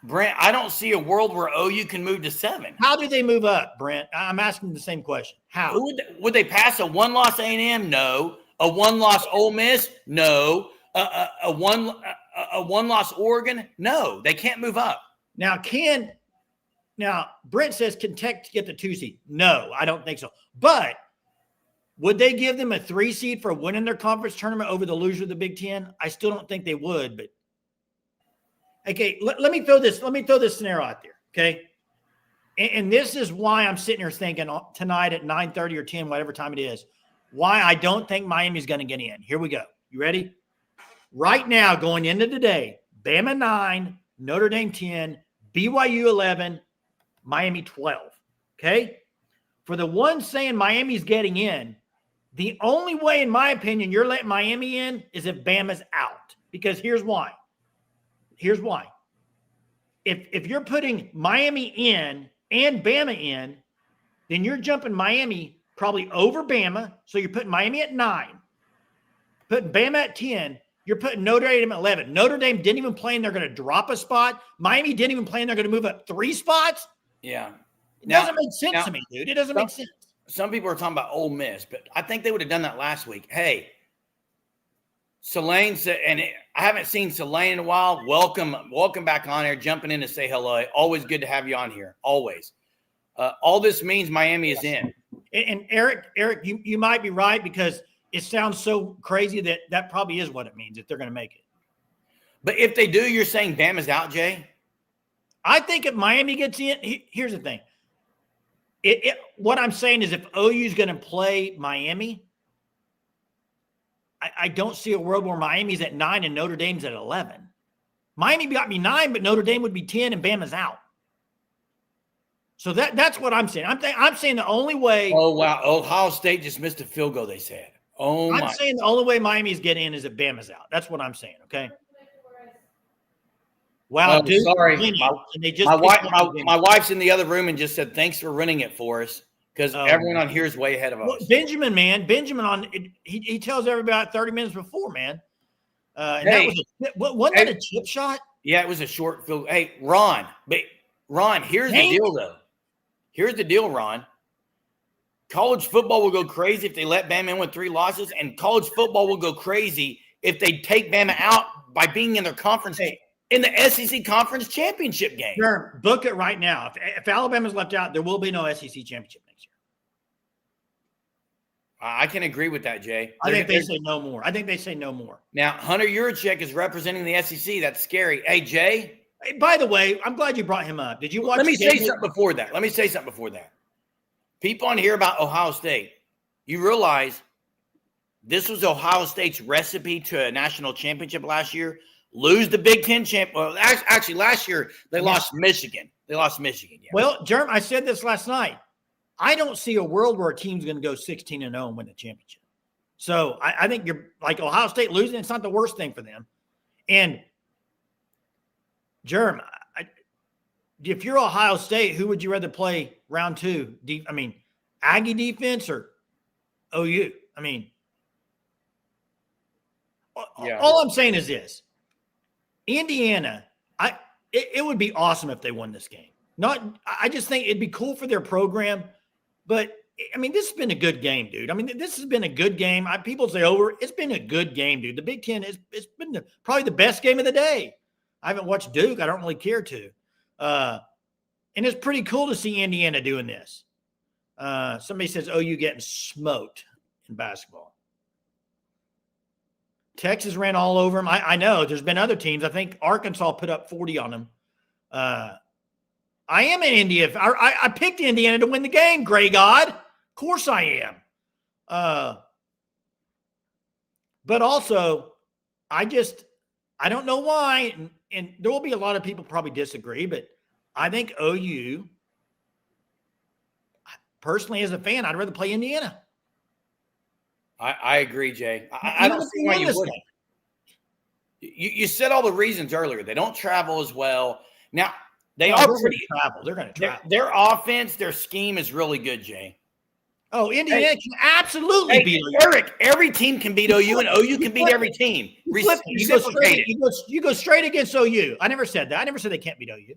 Brent, I don't see a world where OU can move to 7. How do they move up, Brent? I'm asking the same question. How? Would they pass a 1-loss A&M? No. A 1-loss Ole Miss? No. A 1-loss Oregon? No. They can't move up. Now, Brent says, can Tech get the 2 seed? No, I don't think so. But would they give them a 3 seed for winning their conference tournament over the loser of the Big Ten? I still don't think they would. But okay, let me throw this scenario out there. Okay, and this is why I'm sitting here thinking tonight at 9:30 or 10, whatever time it is, why I don't think Miami's going to get in. Here we go. You ready? Right now, going into today, Bama 9, Notre Dame 10, BYU 11, Miami 12. Okay? For the ones saying Miami's getting in, the only way, in my opinion, you're letting Miami in is if Bama's out. Because here's why. If you're putting Miami in and Bama in, then you're jumping Miami probably over Bama. So you're putting Miami at 9, putting Bama at 10. You're putting Notre Dame at 11. Notre Dame didn't even play and they're going to drop a spot. Miami didn't even play and they're going to move up 3 spots. Yeah. It doesn't make sense to me, dude. It doesn't make sense. Some people are talking about Ole Miss, but I think they would have done that last week. Hey, Selene said, and I haven't seen Selene in a while. Welcome back on here, jumping in to say hello. Always good to have you on here. Always. All this means Miami is in. And Eric, you might be right because it sounds so crazy that probably is what it means if they're going to make it. But if they do, you're saying Bama's out, Jay? I think if Miami gets in, here's the thing. What I'm saying is if OU is going to play Miami, I don't see a world where Miami's at 9 and Notre Dame's at 11. Miami got me 9, but Notre Dame would be 10 and Bama's out. So that's what I'm saying. I'm saying the only way. Oh, wow. Ohio State just missed a field goal, they said. I'm saying the only way Miami's getting in is if Bama's out. That's what I'm saying, okay? Wow, dude. Sorry. My wife's in the other room and just said, thanks for running it for us because everyone on here is way ahead of us. Well, Benjamin he tells everybody 30 minutes before, man. And wasn't that a chip shot? Yeah, it was a short field. Hey, Ron, here's the deal, though. Here's the deal, Ron. College football will go crazy if they let Bama in with 3 losses, and college football will go crazy if they take Bama out by being in their conference in the SEC conference championship game. Sure, book it right now. If Alabama's left out, there will be no SEC championship next year. I can agree with that, Jay. I think they say no more. Now, Hunter Yurachek is representing the SEC. That's scary. Hey, Jay. Hey, by the way, I'm glad you brought him up. Did you watch? Let me say something before that. People on here about Ohio State. You realize this was Ohio State's recipe to a national championship last year. Lose the Big Ten champ. Well, actually, last year they lost Michigan. Yeah. Well, Jerm, I said this last night. I don't see a world where a team's going to go 16-0 and win the championship. So I think you're like Ohio State losing. It's not the worst thing for them. And Jerm, if you're Ohio State, who would you rather play round 2? Aggie defense or OU? All I'm saying is this. Indiana, it would be awesome if they won this game. I just think it'd be cool for their program, but this has been a good game, dude. This has been a good game. People say over. It's been a good game, dude. The Big Ten it's been probably the best game of the day. I haven't watched Duke. I don't really care to. And it's pretty cool to see Indiana doing this. Somebody says OU getting smoked in basketball. Texas ran all over them. I know there's been other teams. I think Arkansas put up 40 on them. I am in India. I picked Indiana to win the game, Gray God. Of course I am. But also, I don't know why, and there will be a lot of people probably disagree, but I think OU, personally as a fan, I'd rather play Indiana. I agree, Jay. I don't see why you wouldn't. You said all the reasons earlier. They don't travel as well. Now, they are pretty travel. They're going to travel. Their offense, their scheme is really good, Jay. Oh, Indiana can absolutely beat OU. Eric, every team can beat OU, and OU can beat every team. You go straight against OU. I never said that. I never said they can't beat OU.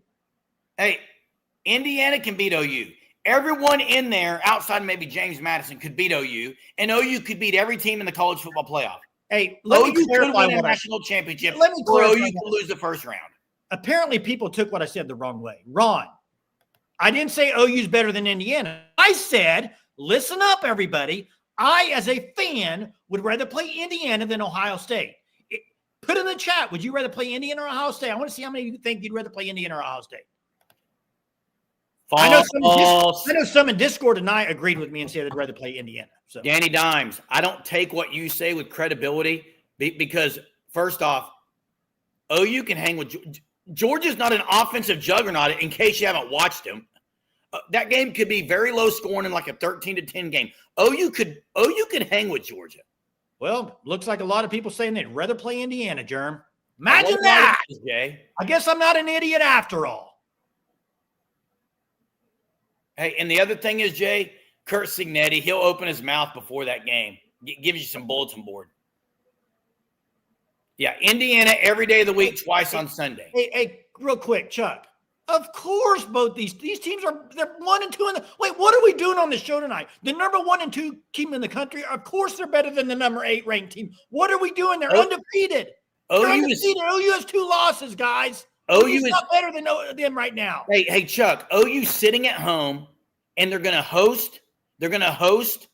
Hey, Indiana can beat OU. Everyone in there, outside maybe James Madison, could beat OU, and OU could beat every team in the college football playoff. Hey, OU could win a national championship, or OU could lose the first round. Apparently, people took what I said the wrong way. Ron, I didn't say OU's better than Indiana. I said, listen up, everybody. I, as a fan, would rather play Indiana than Ohio State. Put in the chat, would you rather play Indiana or Ohio State? I want to see how many of you think you'd rather play Indiana or Ohio State. I know some in Discord tonight agreed with me and said they'd rather play Indiana. So Danny Dimes, I don't take what you say with credibility because, first off, OU can hang with Georgia's not an offensive juggernaut, in case you haven't watched him. That game could be very low scoring in like a 13-10 game. OU could hang with Georgia. Well, looks like a lot of people saying they'd rather play Indiana, Germ. Imagine that. Jay. I guess I'm not an idiot after all. Hey, and the other thing is, Jay, Kurt Signetti, he'll open his mouth before that game. Gives you some bulletin board. Yeah, Indiana every day of the week, twice on Sunday. Hey, real quick, Chuck. Of course, both these teams they're 1 and 2 in the. Wait, what are we doing on the show tonight? The number 1 and 2 team in the country. Of course, they're better than the number 8 ranked team. What are we doing? They're undefeated. OU has 2 losses, guys. OU is not better than them right now. Hey, Chuck. OU sitting at home, and they're going to host. They're going to host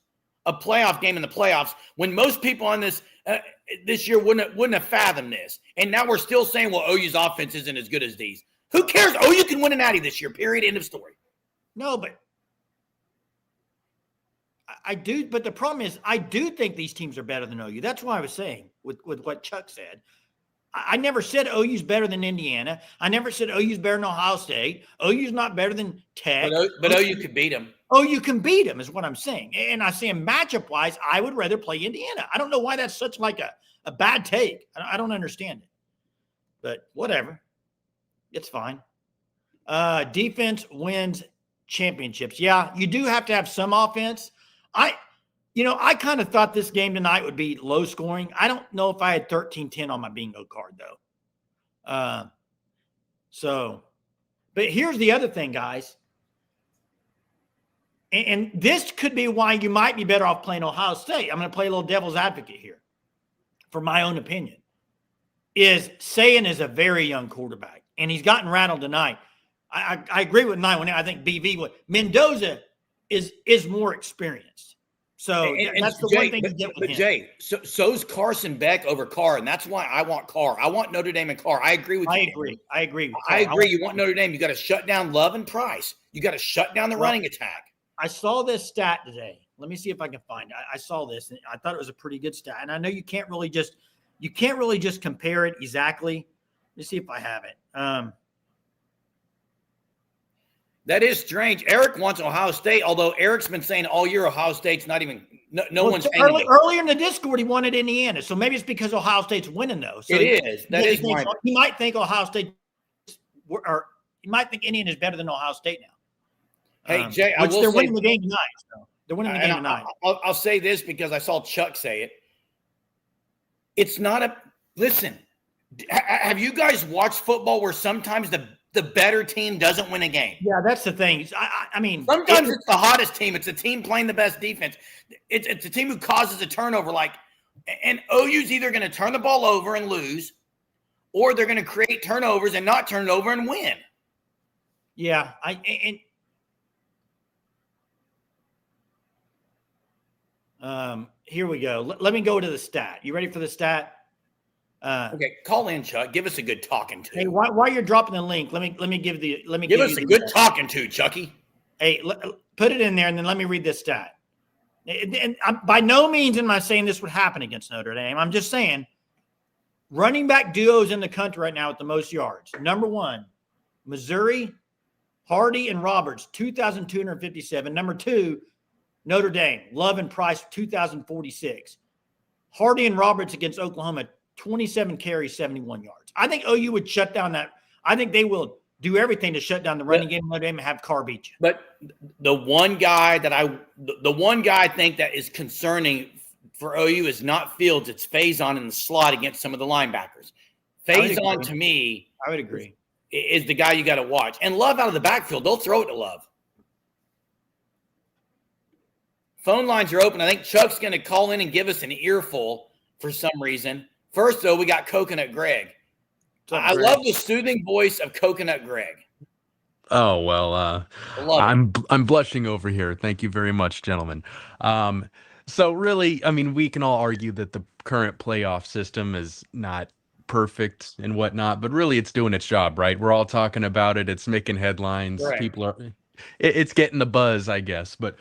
a playoff game in the playoffs when most people on this year wouldn't have fathomed this. And now we're still saying, well, OU's offense isn't as good as these. Who cares? OU can win a natty this year. Period. End of story. No, but I do. But the problem is, I do think these teams are better than OU. That's why I was saying with what Chuck said. I never said OU's better than Indiana. I never said OU's better than Ohio State. OU's not better than Tech. But OU could beat them. OU can beat them is what I'm saying. And I say matchup-wise, I would rather play Indiana. I don't know why that's such like a bad take. I don't understand it. But whatever. It's fine. Defense wins championships. Yeah, you do have to have some offense. I kind of thought this game tonight would be low scoring. I don't know if I had 13-10 on my bingo card, though. But here's the other thing, guys. And this could be why you might be better off playing Ohio State. I'm going to play a little devil's advocate here for my own opinion. Sayan is a very young quarterback, and he's gotten rattled tonight. I agree with Nye when I think Mendoza is more experienced. So that's the one thing you get with him. Jay, so's Carson Beck over Carr, and that's why I want Carr. I want Notre Dame and Carr. I agree with you. I agree. I agree. You want Notre Dame. You got to shut down Love and Price. You got to shut down the running attack. I saw this stat today. Let me see if I can find it. I saw this, and I thought it was a pretty good stat. And I know you can't really just compare it exactly. Let me see if I have it. That is strange. Eric wants Ohio State, although Eric's been saying all year Ohio State's not even one's earlier in the Discord he wanted Indiana, so maybe it's because Ohio State's winning though. So it is. He might think Ohio State, or he might think Indiana is better than Ohio State now. Hey Jay, they're winning the game tonight. So they're winning the game tonight. I'll say this because I saw Chuck say it. It's not a listen. Have you guys watched football where sometimes the better team doesn't win a game? Yeah, that's the thing. I mean, sometimes it's the hottest team. It's a team playing the best defense. It's a team who causes a turnover. And OU's either going to turn the ball over and lose, or they're going to create turnovers and not turn it over and win. Yeah, here we go. Let me go to the stat. You ready for the stat? Okay, call in, Chuck. Give us a good talking to. Hey, while you're dropping the link, let me give us a good talking to, Chucky. Hey, put it in there, and then let me read this stat. And by no means am I saying this would happen against Notre Dame. I'm just saying running back duos in the country right now with the most yards. Number 1, Missouri, Hardy and Roberts, 2,257. Number 2, Notre Dame, Love and Price, 2,046. Hardy and Roberts against Oklahoma, 27 carries, 71 yards. I think OU would shut down that. I think they will do everything to shut down the running game of Notre Dame and have Carr beat you. But the one guy I think that is concerning for OU is not Fields. It's Faison in the slot against some of the linebackers. Faison, to me, I would agree, is the guy you got to watch. And Love out of the backfield. Don't throw it to Love. Phone lines are open. I think Chuck's going to call in and give us an earful for some reason. First, though, we got Coconut Greg. I love the soothing voice of Coconut Greg. Oh, well, I'm blushing over here. Thank you very much, gentlemen. So really, I mean, we can all argue that the current playoff system is not perfect and whatnot, but really it's doing its job, right? We're all talking about it. It's making headlines. Correct. People are, it's getting the buzz, I guess. But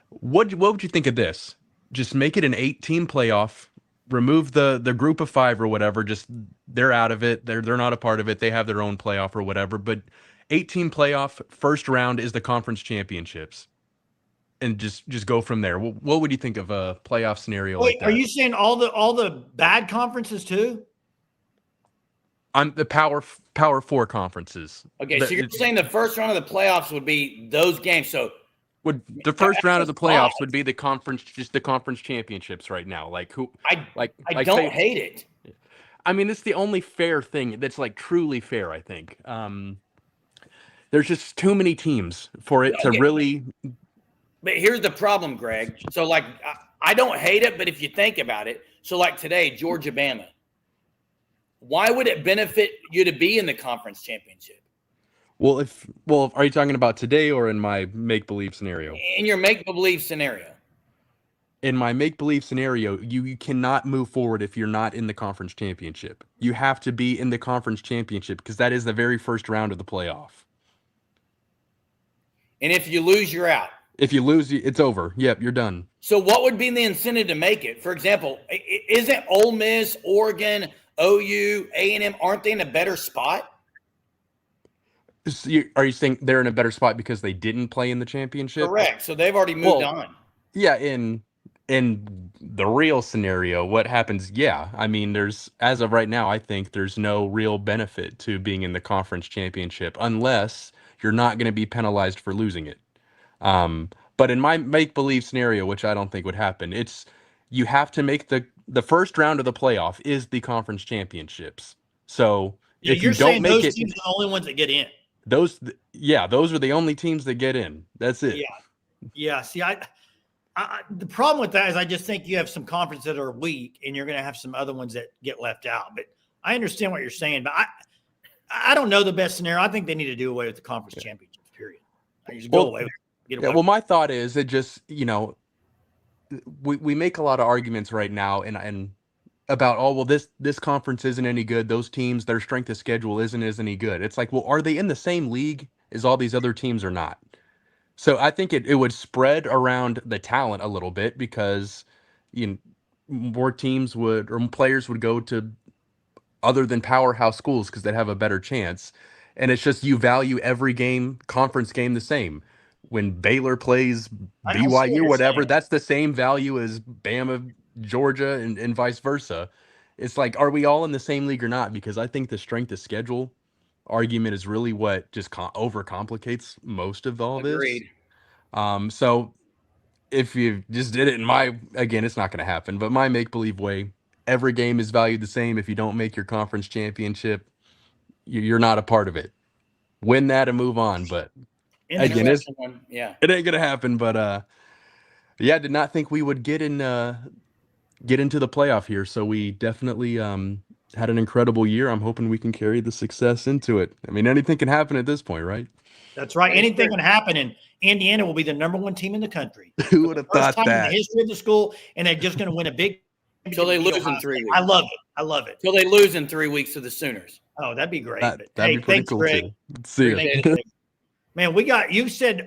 what would you think of this? Just make it an 8-team playoff. Remove the group of 5 or whatever. Just they're out of it. They're not a part of it. They have their own playoff or whatever. But 8-team playoff, first round is the conference championships, and just go from there. What would you think of a playoff scenario like that? Are you saying all the bad conferences too? I'm the Power 4 conferences. Okay, so you're saying the first round of the playoffs would be those games. So would the first round of the playoffs would be the conference, just the conference championships right now? Like who? I don't hate it. I mean, it's the only fair thing that's like truly fair. I think. There's just too many teams for it to really. But here's the problem, Greg. So, like, I don't hate it, but if you think about it, so like today, Georgia, Bama. Why would it benefit you to be in the conference championship? Well, are you talking about today or in my make-believe scenario? In your make-believe scenario. In my make-believe scenario, you cannot move forward if you're not in the conference championship. You have to be in the conference championship because that is the very first round of the playoff. And if you lose, you're out. If you lose, it's over. Yep, you're done. So what would be the incentive to make it? For example, isn't Ole Miss, Oregon, OU, A&M, aren't they in a better spot? Are you saying they're in a better spot because they didn't play in the championship? Correct. So they've already moved on. Yeah, in the real scenario, what happens? Yeah, I mean, as of right now, I think there's no real benefit to being in the conference championship unless you're not going to be penalized for losing it. But in my make-believe scenario, which I don't think would happen, you have to make the first round of the playoff is the conference championships. So if you don't make it, those teams are the only ones that get in. Those are the only teams that get in. That's it. Yeah. See, the problem with that is I just think you have some conferences that are weak, and you're going to have some other ones that get left out. But I understand what you're saying, but I don't know the best scenario. I think they need to do away with the conference championships. Period. Just go away. Well, my thought is it just we make a lot of arguments right now and about this conference isn't any good. Those teams, their strength of schedule isn't any good. It's like, well, are they in the same league as all these other teams or not? So I think it would spread around the talent a little bit because more teams or players would go to other than powerhouse schools because they'd have a better chance. And it's just you value every conference game the same. When Baylor plays BYU, whatever, that's the same value as Bama, Georgia, and vice versa. It's like, are we all in the same league or not? Because I think the strength of schedule argument is really what just overcomplicates most of all this. Agreed. So if you just did it again, it's not going to happen. But my make-believe way, every game is valued the same. If you don't make your conference championship, you're not a part of it. Win that and move on. But again, it ain't gonna happen. But I did not think we would get into the playoff here. So we definitely had an incredible year. I'm hoping we can carry the success into it. I mean, anything can happen at this point, right? That's right. Anything can happen, and Indiana will be the #1 team in the country. Who would have thought that? In the history of the school, and they're just going to win a big. Until they lose in 3 weeks. I love it. Until they lose in 3 weeks to the Sooners. Oh, that'd be great. That'd be pretty cool Greg. too. See you. Man, you said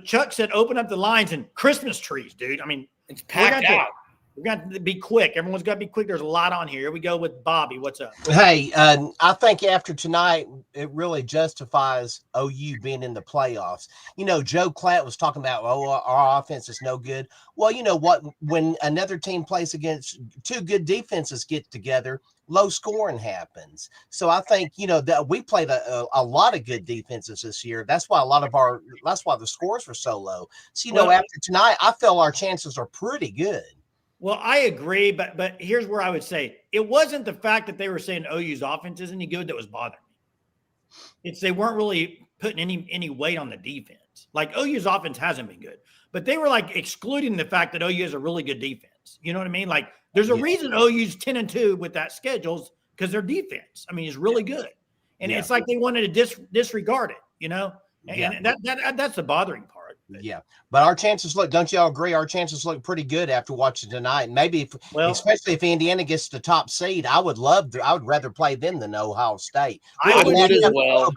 Chuck said open up the lines and Christmas trees, dude. I mean, it's packed out. We got to be quick. Everyone's got to be quick. There's a lot on here. Here we go with Bobby. What's up? Hey, I think after tonight, it really justifies OU being in the playoffs. Joe Klatt was talking about, our offense is no good. Well, you know what? When another team plays against two good defenses get together, low scoring happens. So I think, that we played a lot of good defenses this year. That's why the scores were so low. So, after tonight, I feel our chances are pretty good. Well, I agree, but here's where I would say it wasn't the fact that they were saying OU's offense isn't any good that was bothering me. It's they weren't really putting any weight on the defense. Like OU's offense hasn't been good, but they were like excluding the fact that OU has a really good defense. You know what I mean? Like there's a reason OU's 10-2 with that schedules because their defense, I mean, is really good, and it's like they wanted to disregard it. And that's the bothering part. But our chances look, don't y'all agree? Our chances look pretty good after watching tonight. Maybe, especially if Indiana gets the top seed, I would rather play them than Ohio State. I would as well.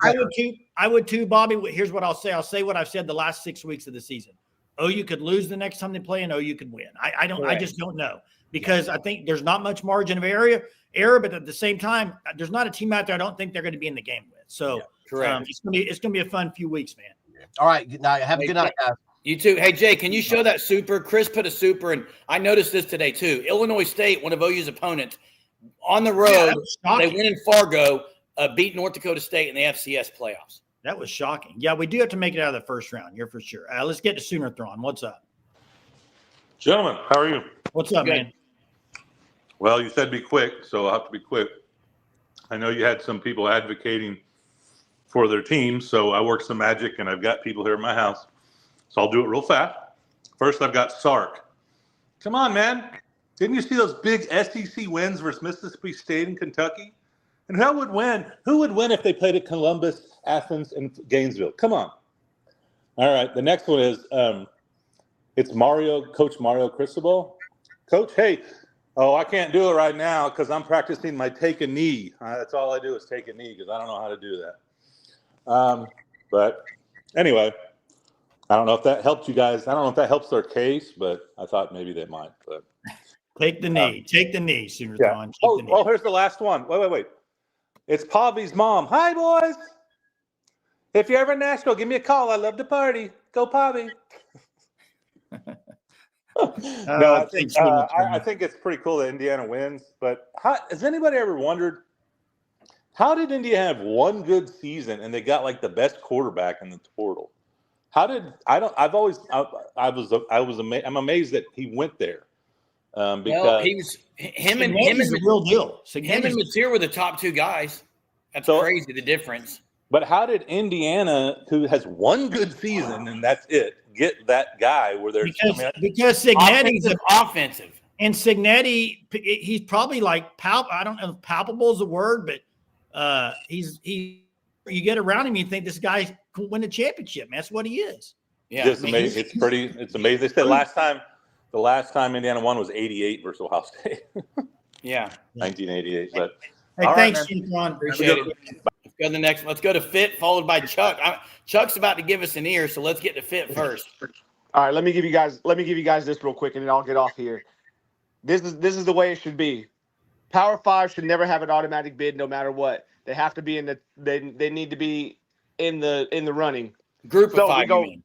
I would too, Bobby. Here's what I'll say. I'll say what I've said the last 6 weeks of the season. OU could lose the next time they play, and OU could win. I just don't know because I think there's not much margin of error, but at the same time, there's not a team out there I don't think they're going to be in the game with. So it's gonna be a fun few weeks, man. All right. Good night. Have a good night, guys. You too. Hey, Jay, can you show that super? Chris put a super, and I noticed this today too. Illinois State, one of OU's opponents, on the road, they win in Fargo, beat North Dakota State in the FCS playoffs. That was shocking. Yeah, we do have to make it out of the first round. You're for sure. Let's get to Sooner Thrawn. What's up? Gentlemen, how are you? What's up, man? Well, you said be quick, so I'll have to be quick. I know you had some people advocating for their team, so I work some magic, and I've got people here at my house. So I'll do it real fast. First, I've got Sark. Come on, man. Didn't you see those big SEC wins versus Mississippi State and Kentucky? And who would win? Who would win if they played at Columbus, Athens, and Gainesville? Come on. All right, the next one is it's Coach Mario Cristobal. Coach, hey, I can't do it right now because I'm practicing my take a knee. That's all I do is take a knee because I don't know how to do that. But anyway, I don't know if that helped you guys. I don't know if that helps their case, but I thought maybe they might. But take the knee. Take the knee, Sooner yeah. Thrawn. Oh, here's the last one. Wait. It's Pavia's mom. Hi, boys. If you're ever in Nashville, give me a call. I love to party. Go Pavia. No, I think it's pretty cool that Indiana wins. But has anybody ever wondered how did Indiana have one good season and they got like the best quarterback in the portal? I'm amazed that he went there. Because him and the real deal. Him and Mateer were the top two guys. That's crazy, the difference. But how did Indiana, who has one good season and that's it, get that guy where there's because Cignetti's offensive. And Cignetti, he's probably like I don't know if palpable is a word, but you get around him, you think this guy could win a championship, man. That's what he is. Yeah, it's amazing. It's amazing. They said the last time Indiana won was 88 versus Ohio State. Yeah. 1988. But hey, thanks, Sean. Appreciate it. Let's go to the next. Let's go to Fit, followed by Chuck. Chuck's about to give us an ear, so let's get to Fit first. All right, let me give you guys this real quick, and then I'll get off here. This is the way it should be. Power 5 should never have an automatic bid, no matter what. They have to be they need to be in the running. Group of 5. You mean?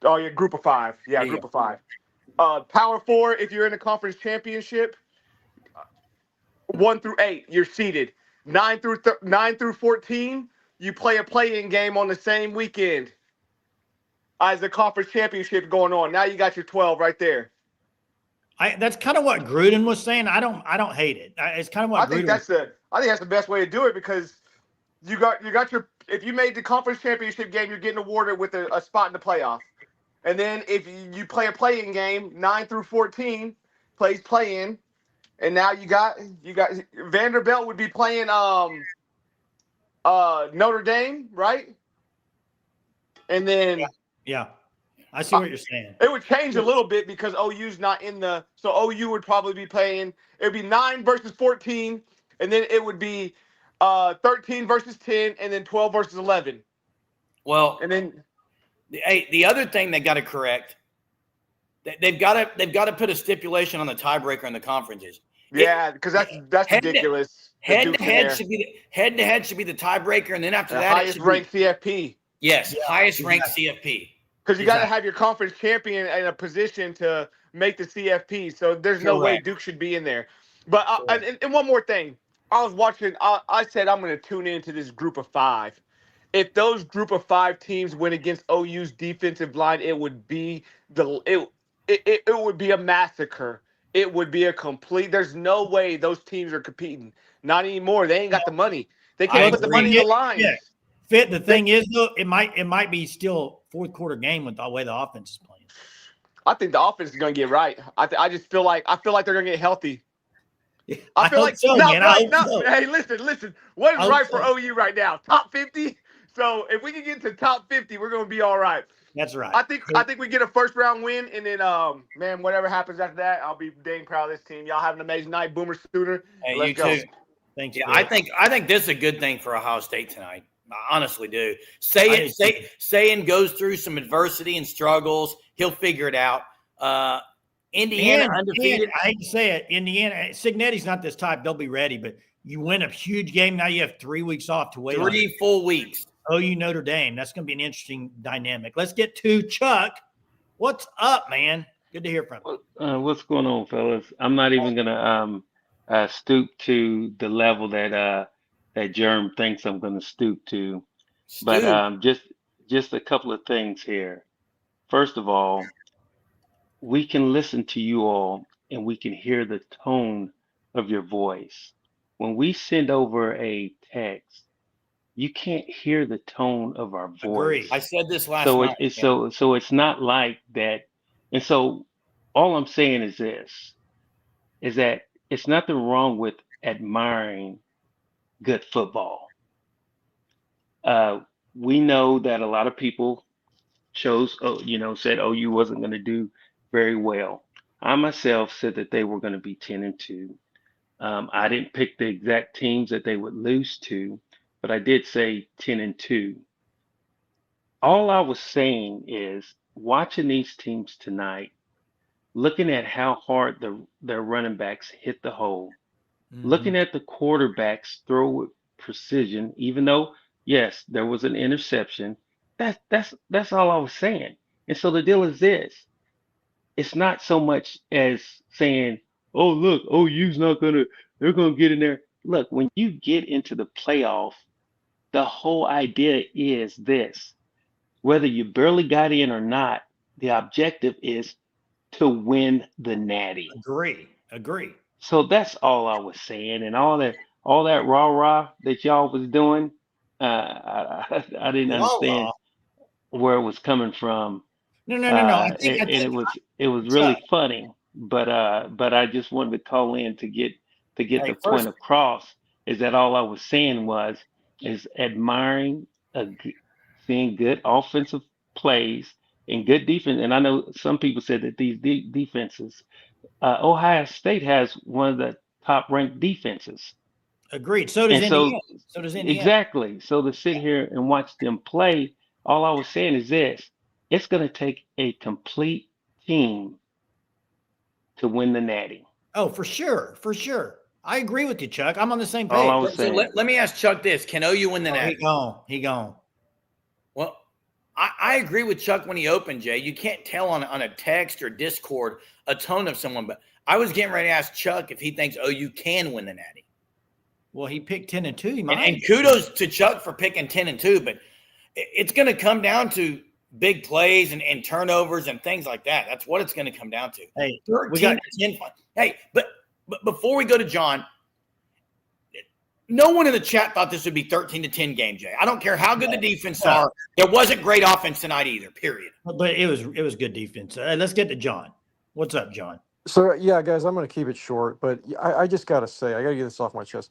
Oh yeah, group of 5. Yeah, group of 5. Power 4, if you're in a conference championship, 1 through 8, you're seeded. 9 through 14, you play a play-in game on the same weekend as the conference championship going on. Now you got your 12 right there. That's kind of what Gruden was saying. I don't hate it. It's kind of what I think that's the best way to do it, because you got your, if you made the conference championship game, you're getting awarded with a spot in the playoff. And then if you play a play-in game, 9 through 14 plays play-in, and now you got Vanderbilt would be playing Notre Dame, right? And then yeah. I see what you're saying. It would change a little bit because OU's not in so OU would probably be playing. It would be 9 versus 14, and then it would be 13 versus 10, and then 12 versus 11. Well, and then the other thing they got to correct, they've got to put a stipulation on the tiebreaker in the conferences. Yeah, because that's ridiculous. Head to head should be the tiebreaker, and then after that, highest ranked CFP. Yes, highest ranked CFP. Because you got to have your conference champion in a position to make the CFP. So there's no way Duke should be in there. But and one more thing, I was watching. I said I'm going to tune into this group of five. If those group of five teams went against OU's defensive line, it would be it would be a massacre. It would be a complete. There's no way those teams are competing. Not anymore. They ain't got the money. They can't I put the agree. money in the lines. Yeah. Fit. The thing is, though, it might be still fourth quarter game with the way the offense is playing. I think the offense is going to get right. I just feel like they're going to get healthy. I feel hope like so, not man. right. I hope so. Hey, listen. What I is hope right for so. OU right now? Top 50. So if we can get to top 50, we're going to be all right. That's right. I think we get a first round win, and then man, whatever happens after that, I'll be dang proud of this team. Y'all have an amazing night, Boomer Sooner. Hey, Let's you go. too. Thanks. Yeah, Phil. I think this is a good thing for Ohio State tonight. I honestly do. Sayin goes through some adversity and struggles. He'll figure it out. Indiana undefeated. I hate to say it, Indiana. Signetti's not this type. They'll be ready, but you win a huge game. Now you have 3 weeks off to wait. 3 full weeks. OU Notre Dame. That's going to be an interesting dynamic. Let's get to Chuck. What's up, man? Good to hear from you. What's going on, fellas? I'm not even gonna stoop to the level that Germ thinks I'm gonna stoop to. But just a couple of things here. First of all, we can listen to you all and we can hear the tone of your voice. When we send over a text, you can't hear the tone of our voice. Agreed. I said this last So night. so it's not like that. And so all I'm saying is this, is that it's nothing wrong with admiring good football. We know that a lot of people said OU wasn't going to do very well. I myself said that they were going to be 10-2. I didn't pick the exact teams that they would lose to, but I did say 10-2. All I was saying is watching these teams tonight, looking at how hard their running backs hit the hole, looking at the quarterbacks throw with precision, even though, yes, there was an interception. That's all I was saying. And so the deal is this. It's not so much as saying, oh, look, they're gonna get in there. Look, when you get into the playoff, the whole idea is this. Whether you barely got in or not, the objective is to win the natty. Agree. So that's all I was saying, and all that rah-rah that y'all was doing, I didn't understand where it was coming from. No. It was really funny, but I just wanted to call in to get the point across. Is that all I was saying is admiring seeing good offensive plays and good defense. And I know some people said that these defenses, Ohio State has one of the top ranked defenses. Agreed. So does Indiana. So does Indiana. Exactly. So to sit here and watch them play, all I was saying is this: it's going to take a complete team to win the natty. Oh, for sure. I agree with you, Chuck. I'm on the same page. All I was So saying. let me ask Chuck this: can OU win the natty? He gone. Well, I agree with Chuck when he opened, Jay. You can't tell on a text or Discord a tone of someone, but I was getting ready to ask Chuck if he thinks OU can win the natty. Well, he picked 10-2. He might. And kudos to Chuck for picking 10-2, but it's going to come down to big plays and turnovers and things like that. That's what it's going to come down to. Hey, 13-10. Hey, but before we go to John, no one in the chat thought this would be 13-10 game, Jay. I don't care how good the defense are. There wasn't great offense tonight either, period. But it was good defense. Let's get to John. What's up, John? So, yeah, guys, I'm going to keep it short, but I just got to say, I got to get this off my chest.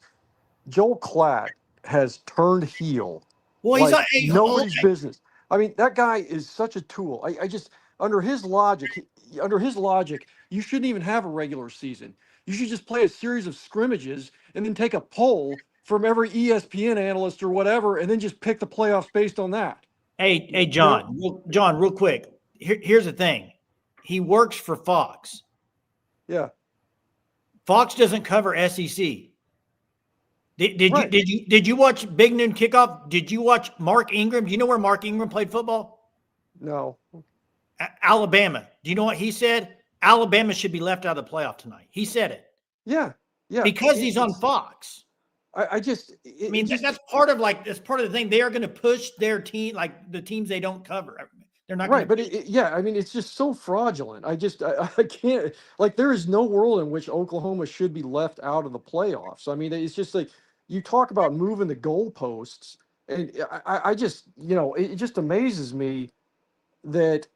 Joel Klatt has turned heel. Well, like nobody's business. I mean, that guy is such a tool. I just under his logic, you shouldn't even have a regular season. You should just play a series of scrimmages and then take a poll from every ESPN analyst or whatever, and then just pick the playoffs based on that. Hey, John, real quick. Here's the thing. He works for Fox. Yeah. Fox doesn't cover SEC. Did you watch Big Noon Kickoff? Did you watch Mark Ingram? Do you know where Mark Ingram played football? No. Alabama. Do you know what he said? Alabama should be left out of the playoff tonight. He said it. Yeah. Because he's on Fox. I just, I mean, that's part of the thing. They are going to push their team, like the teams they don't cover. They're not right. going But to. yeah, I mean, it's just so fraudulent. I can't, like, there is no world in which Oklahoma should be left out of the playoffs. I mean, it's just like, you talk about moving the goalposts, and I just, it just amazes me that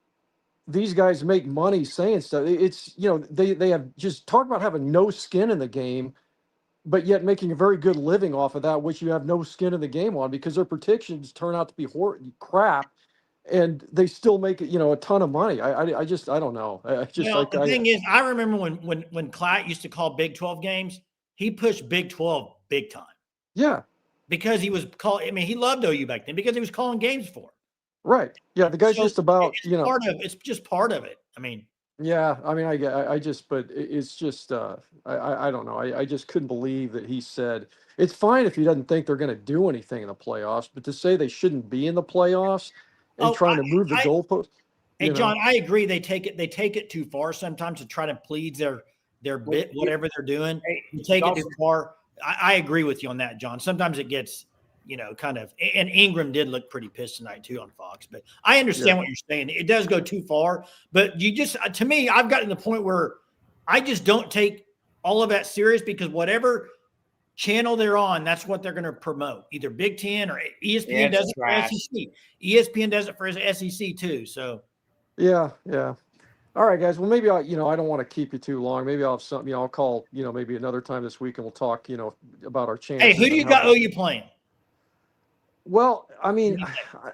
these guys make money saying stuff. It's, they have just talk about having no skin in the game, but yet making a very good living off of that, which you have no skin in the game on because their predictions turn out to be crap, and they still make it, a ton of money. I just, I don't know. I just Well, like, the thing is, I remember when Klatt used to call Big 12 games, he pushed Big 12 big time yeah, because he was calling. I mean, he loved OU back then because he was calling games for him. right. Yeah. The guy's So just about, it's just part of it. I mean, yeah, I mean, I just, but it's just, I don't know. I just couldn't believe that he said it's fine if he doesn't think they're going to do anything in the playoffs, but to say they shouldn't be in the playoffs and oh, trying to move the I goalpost, hey John, I agree. They take it too far sometimes to try to please their bit, whatever they're doing. You take it too far. I agree with you on that, John. Sometimes it gets, kind of, and Ingram did look pretty pissed tonight too on Fox, but I understand what you're saying. It does go too far, but to me, I've gotten to the point where I just don't take all of that serious because whatever channel they're on, that's what they're going to promote. Either Big Ten or ESPN does it for SEC. ESPN does it for SEC too. So yeah, yeah. All right, guys. Well, maybe I don't want to keep you too long. Maybe I'll have something, I'll call, maybe another time this week and we'll talk, about our chances. hey, who do you got OU playing? Well, I mean,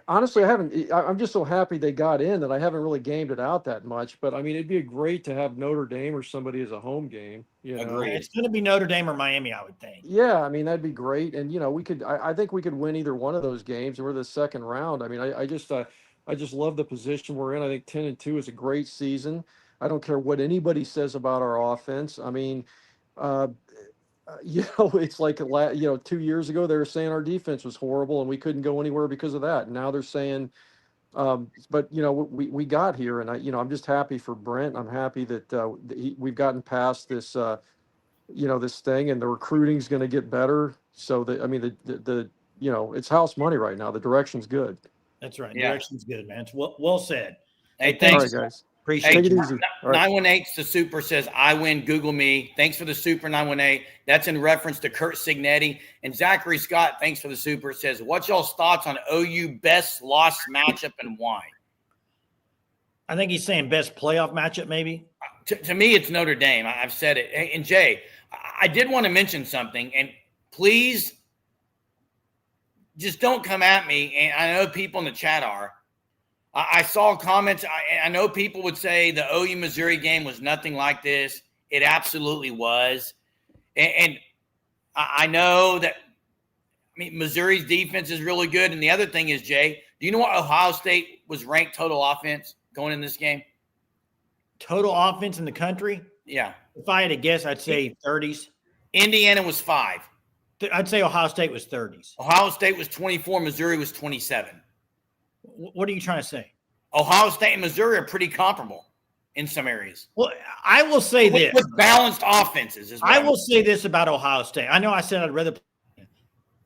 honestly, I'm just so happy they got in that I haven't really gamed it out that much. But I mean, it'd be great to have Notre Dame or somebody as a home game. Agreed. It's going to be Notre Dame or Miami, I would think. Yeah, I mean, that'd be great. And I think we could win either one of those games. We're the second round. I mean, I just love the position we're in. I think 10-2 is a great season. I don't care what anybody says about our offense. I mean, uh, it's like 2 years ago they were saying our defense was horrible and we couldn't go anywhere because of that. And now they're saying, but we got here, and I'm just happy for Brent. I'm happy that we've gotten past this, this thing, and the recruiting's going to get better. So that, I mean, the it's house money right now. The direction's good. That's right. Yeah. Direction's good, man. It's well said. Hey, All thanks. right, guys. Appreciate Take it you. easy. All right. 918 the super says, I win, Google me. Thanks for the super, 918. That's in reference to Kurt Signetti. And Zachary Scott, thanks for the super, says, what's y'all's thoughts on OU best loss matchup and why? I think he's saying best playoff matchup, maybe. To me, it's Notre Dame. I've said it. And Jay, I did want to mention something, and please just don't come at me. And I know people in the chat are. I saw comments. I know people would say the OU Missouri game was nothing like this. It absolutely was. And I know that, Missouri's defense is really good. And the other thing is, Jay, do you know what Ohio State was ranked total offense going in this game? Total offense in the country? Yeah. If I had to guess, I'd say 30s. Indiana was 5. I'd say Ohio State was 30s. Ohio State was 24. Missouri was 27. What are you trying to say? Ohio State and Missouri are pretty comparable in some areas. Well, I will say this. With balanced offenses. I will say this about Ohio State. I know I said I'd rather play.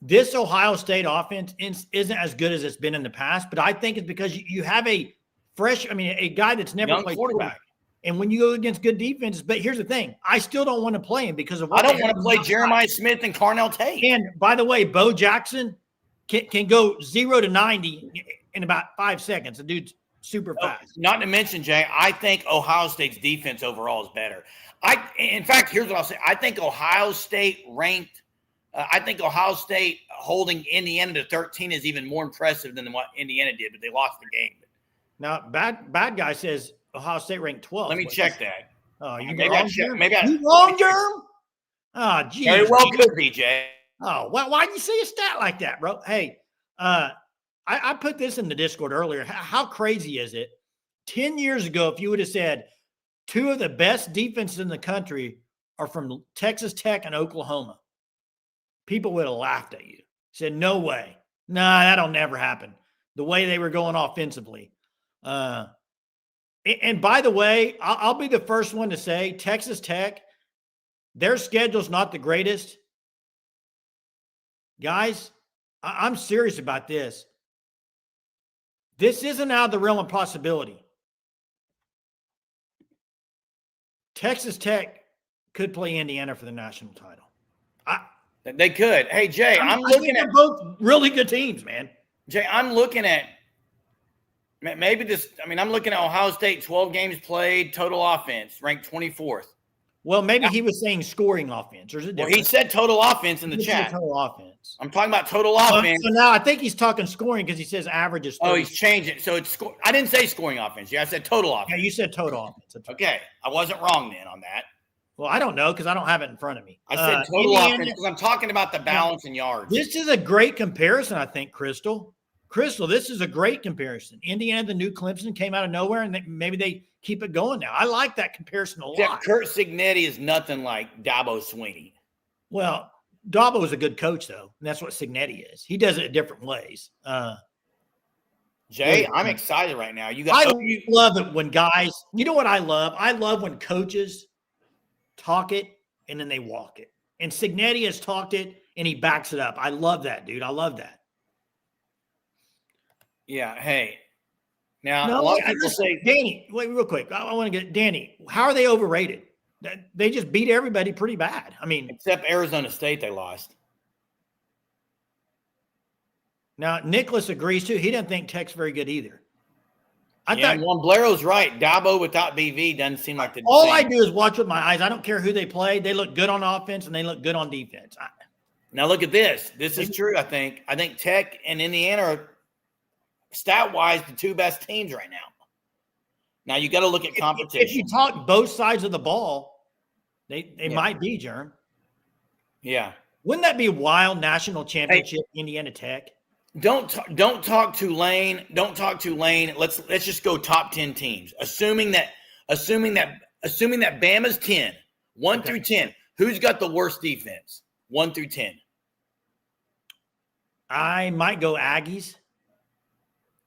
This Ohio State offense isn't as good as it's been in the past, but I think it's because you have a guy that's never Young played quarterback. And when you go against good defenses, but here's the thing, I still don't want to play him because of I don't want to play Jeremiah Smith and Carnell Tate. And by the way, Bo Jackson can go 0 to 90 in about 5 seconds. The dude's super fast. Not to mention, Jay, I think Ohio State's defense overall is better. In fact, here's what I'll say. I think Ohio State holding Indiana to 13 is even more impressive than what Indiana did, but they lost the game. Now, bad guy says Ohio State ranked 12. Let me check that. Oh, you maybe wrong, I check. Jerm? Maybe I You wrong, Jerm? Oh, geez. very well could be, Jay. Oh, well, why'd you say a stat like that, bro? Hey, I put this in the Discord earlier. How crazy is it? 10 years ago, if you would have said 2 of the best defenses in the country are from Texas Tech and Oklahoma, people would have laughed at you. Said, no way. Nah, that'll never happen. The way they were going offensively. And by the way, I'll be the first one to say Texas Tech, their schedule's not the greatest, guys, I'm serious about this. This isn't out of the realm of possibility. Texas Tech could play Indiana for the national title. They could. Hey, Jay, I'm I think looking they're at both really good teams, man. Jay. I'm looking at maybe this. I mean, I'm looking at Ohio State, 12 games played, total offense, ranked 24th. Well, maybe he was saying scoring offense. There's a difference. Well, he said total offense in the He said chat. total offense. I'm talking about total offense. So now I think he's talking scoring because he says average is 30. Oh, he's changing. So it's I didn't say scoring offense. Yeah, I said total offense. Yeah, you said total offense. Okay, I wasn't wrong then on that. Well, I don't know because I don't have it in front of me. I said total offense because I'm talking about the balance in yards. This is a great comparison, I think, Crystal. Crystal, this is a great comparison. Indiana, the new Clemson, came out of nowhere, and maybe they keep it going now. I like that comparison a lot. Kurt Cignetti is nothing like Dabo Swinney. Well, Dabo is a good coach, though, and that's what Cignetti is. He does it different ways. Jay, I'm excited right now. I love it when guys – you know what I love? I love when coaches talk it and then they walk it. And Cignetti has talked it and he backs it up. I love that, dude. I love that. Yeah. Hey. Now, a lot of people say – Danny, wait real quick. I want to get – Danny, how are they overrated? They just beat everybody pretty bad. I mean – except Arizona State they lost. Now, Nicholas agrees, too. He doesn't think Tech's very good either. I thought Blairo's right. Dabo without BV doesn't seem like the all same. I do is watch with my eyes. I don't care who they play. They look good on offense and they look good on defense. Now look at this. This is true, I think. I think Tech and Indiana are stat-wise the two best teams right now. Now you got to look at competition. If you talk both sides of the ball, they might be, Jern. Yeah. Wouldn't that be a wild national championship, Indiana Tech? Don't talk Tulane. Don't talk Tulane. Let's just go top 10 teams. Assuming that Bama's 10, 1 through 10. Who's got the worst defense? 1 through 10. I might go Aggies.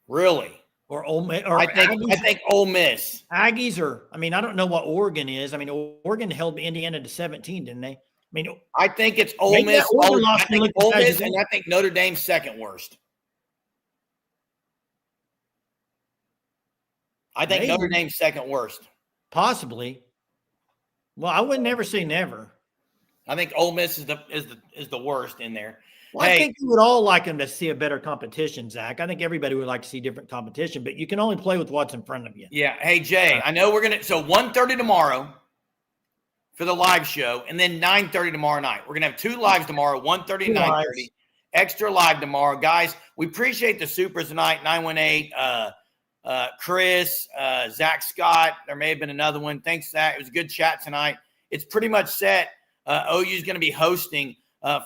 Really? Or Ole Miss. Or I think Ole Miss. Aggies I don't know what Oregon is. I mean, Oregon held Indiana to 17, didn't they? I think it's Ole Miss. I think Ole Miss, and I think Notre Dame's second worst. I think Notre Dame's second worst. Possibly. Well, I would never say never. I think Ole Miss is the worst in there. Well, I think we would all like them to see a better competition, Zach. I think everybody would like to see different competition, but you can only play with what's in front of you. Yeah. Hey, Jay, I know we're going to – so 1:30 tomorrow for the live show, and then 9:30 tomorrow night. We're going to have 2 lives tomorrow, 1:30 and 9:30. Extra live tomorrow. Guys, we appreciate the supers tonight, 918, Chris, Zach Scott. There may have been another one. Thanks, Zach. It was a good chat tonight. It's pretty much set. OU is going to be hosting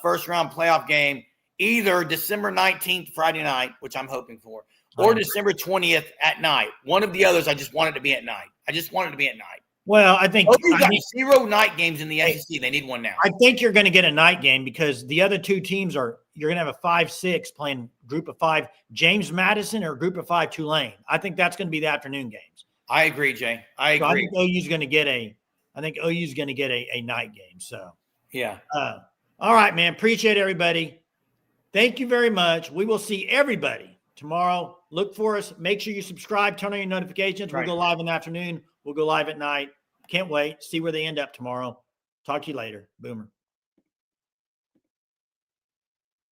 first-round playoff game either December 19th, Friday night, which I'm hoping for, or December 20th at night. One of the others, I just want it to be at night. Well, I think OU's got 0 night games in the SEC. They need one now. I think you're going to get a night game because the other 2 teams you're going to have a 5-6 playing group of 5 James Madison or group of 5 Tulane. I think that's going to be the afternoon games. I agree, Jay. I agree. I think OU's going to get a night game. So yeah. All right, man. Appreciate everybody. Thank you very much. We will see everybody tomorrow. Look for us. Make sure you subscribe, turn on your notifications. We'll go live in the afternoon. We'll go live at night. Can't wait. See where they end up tomorrow. Talk to you later. Boomer.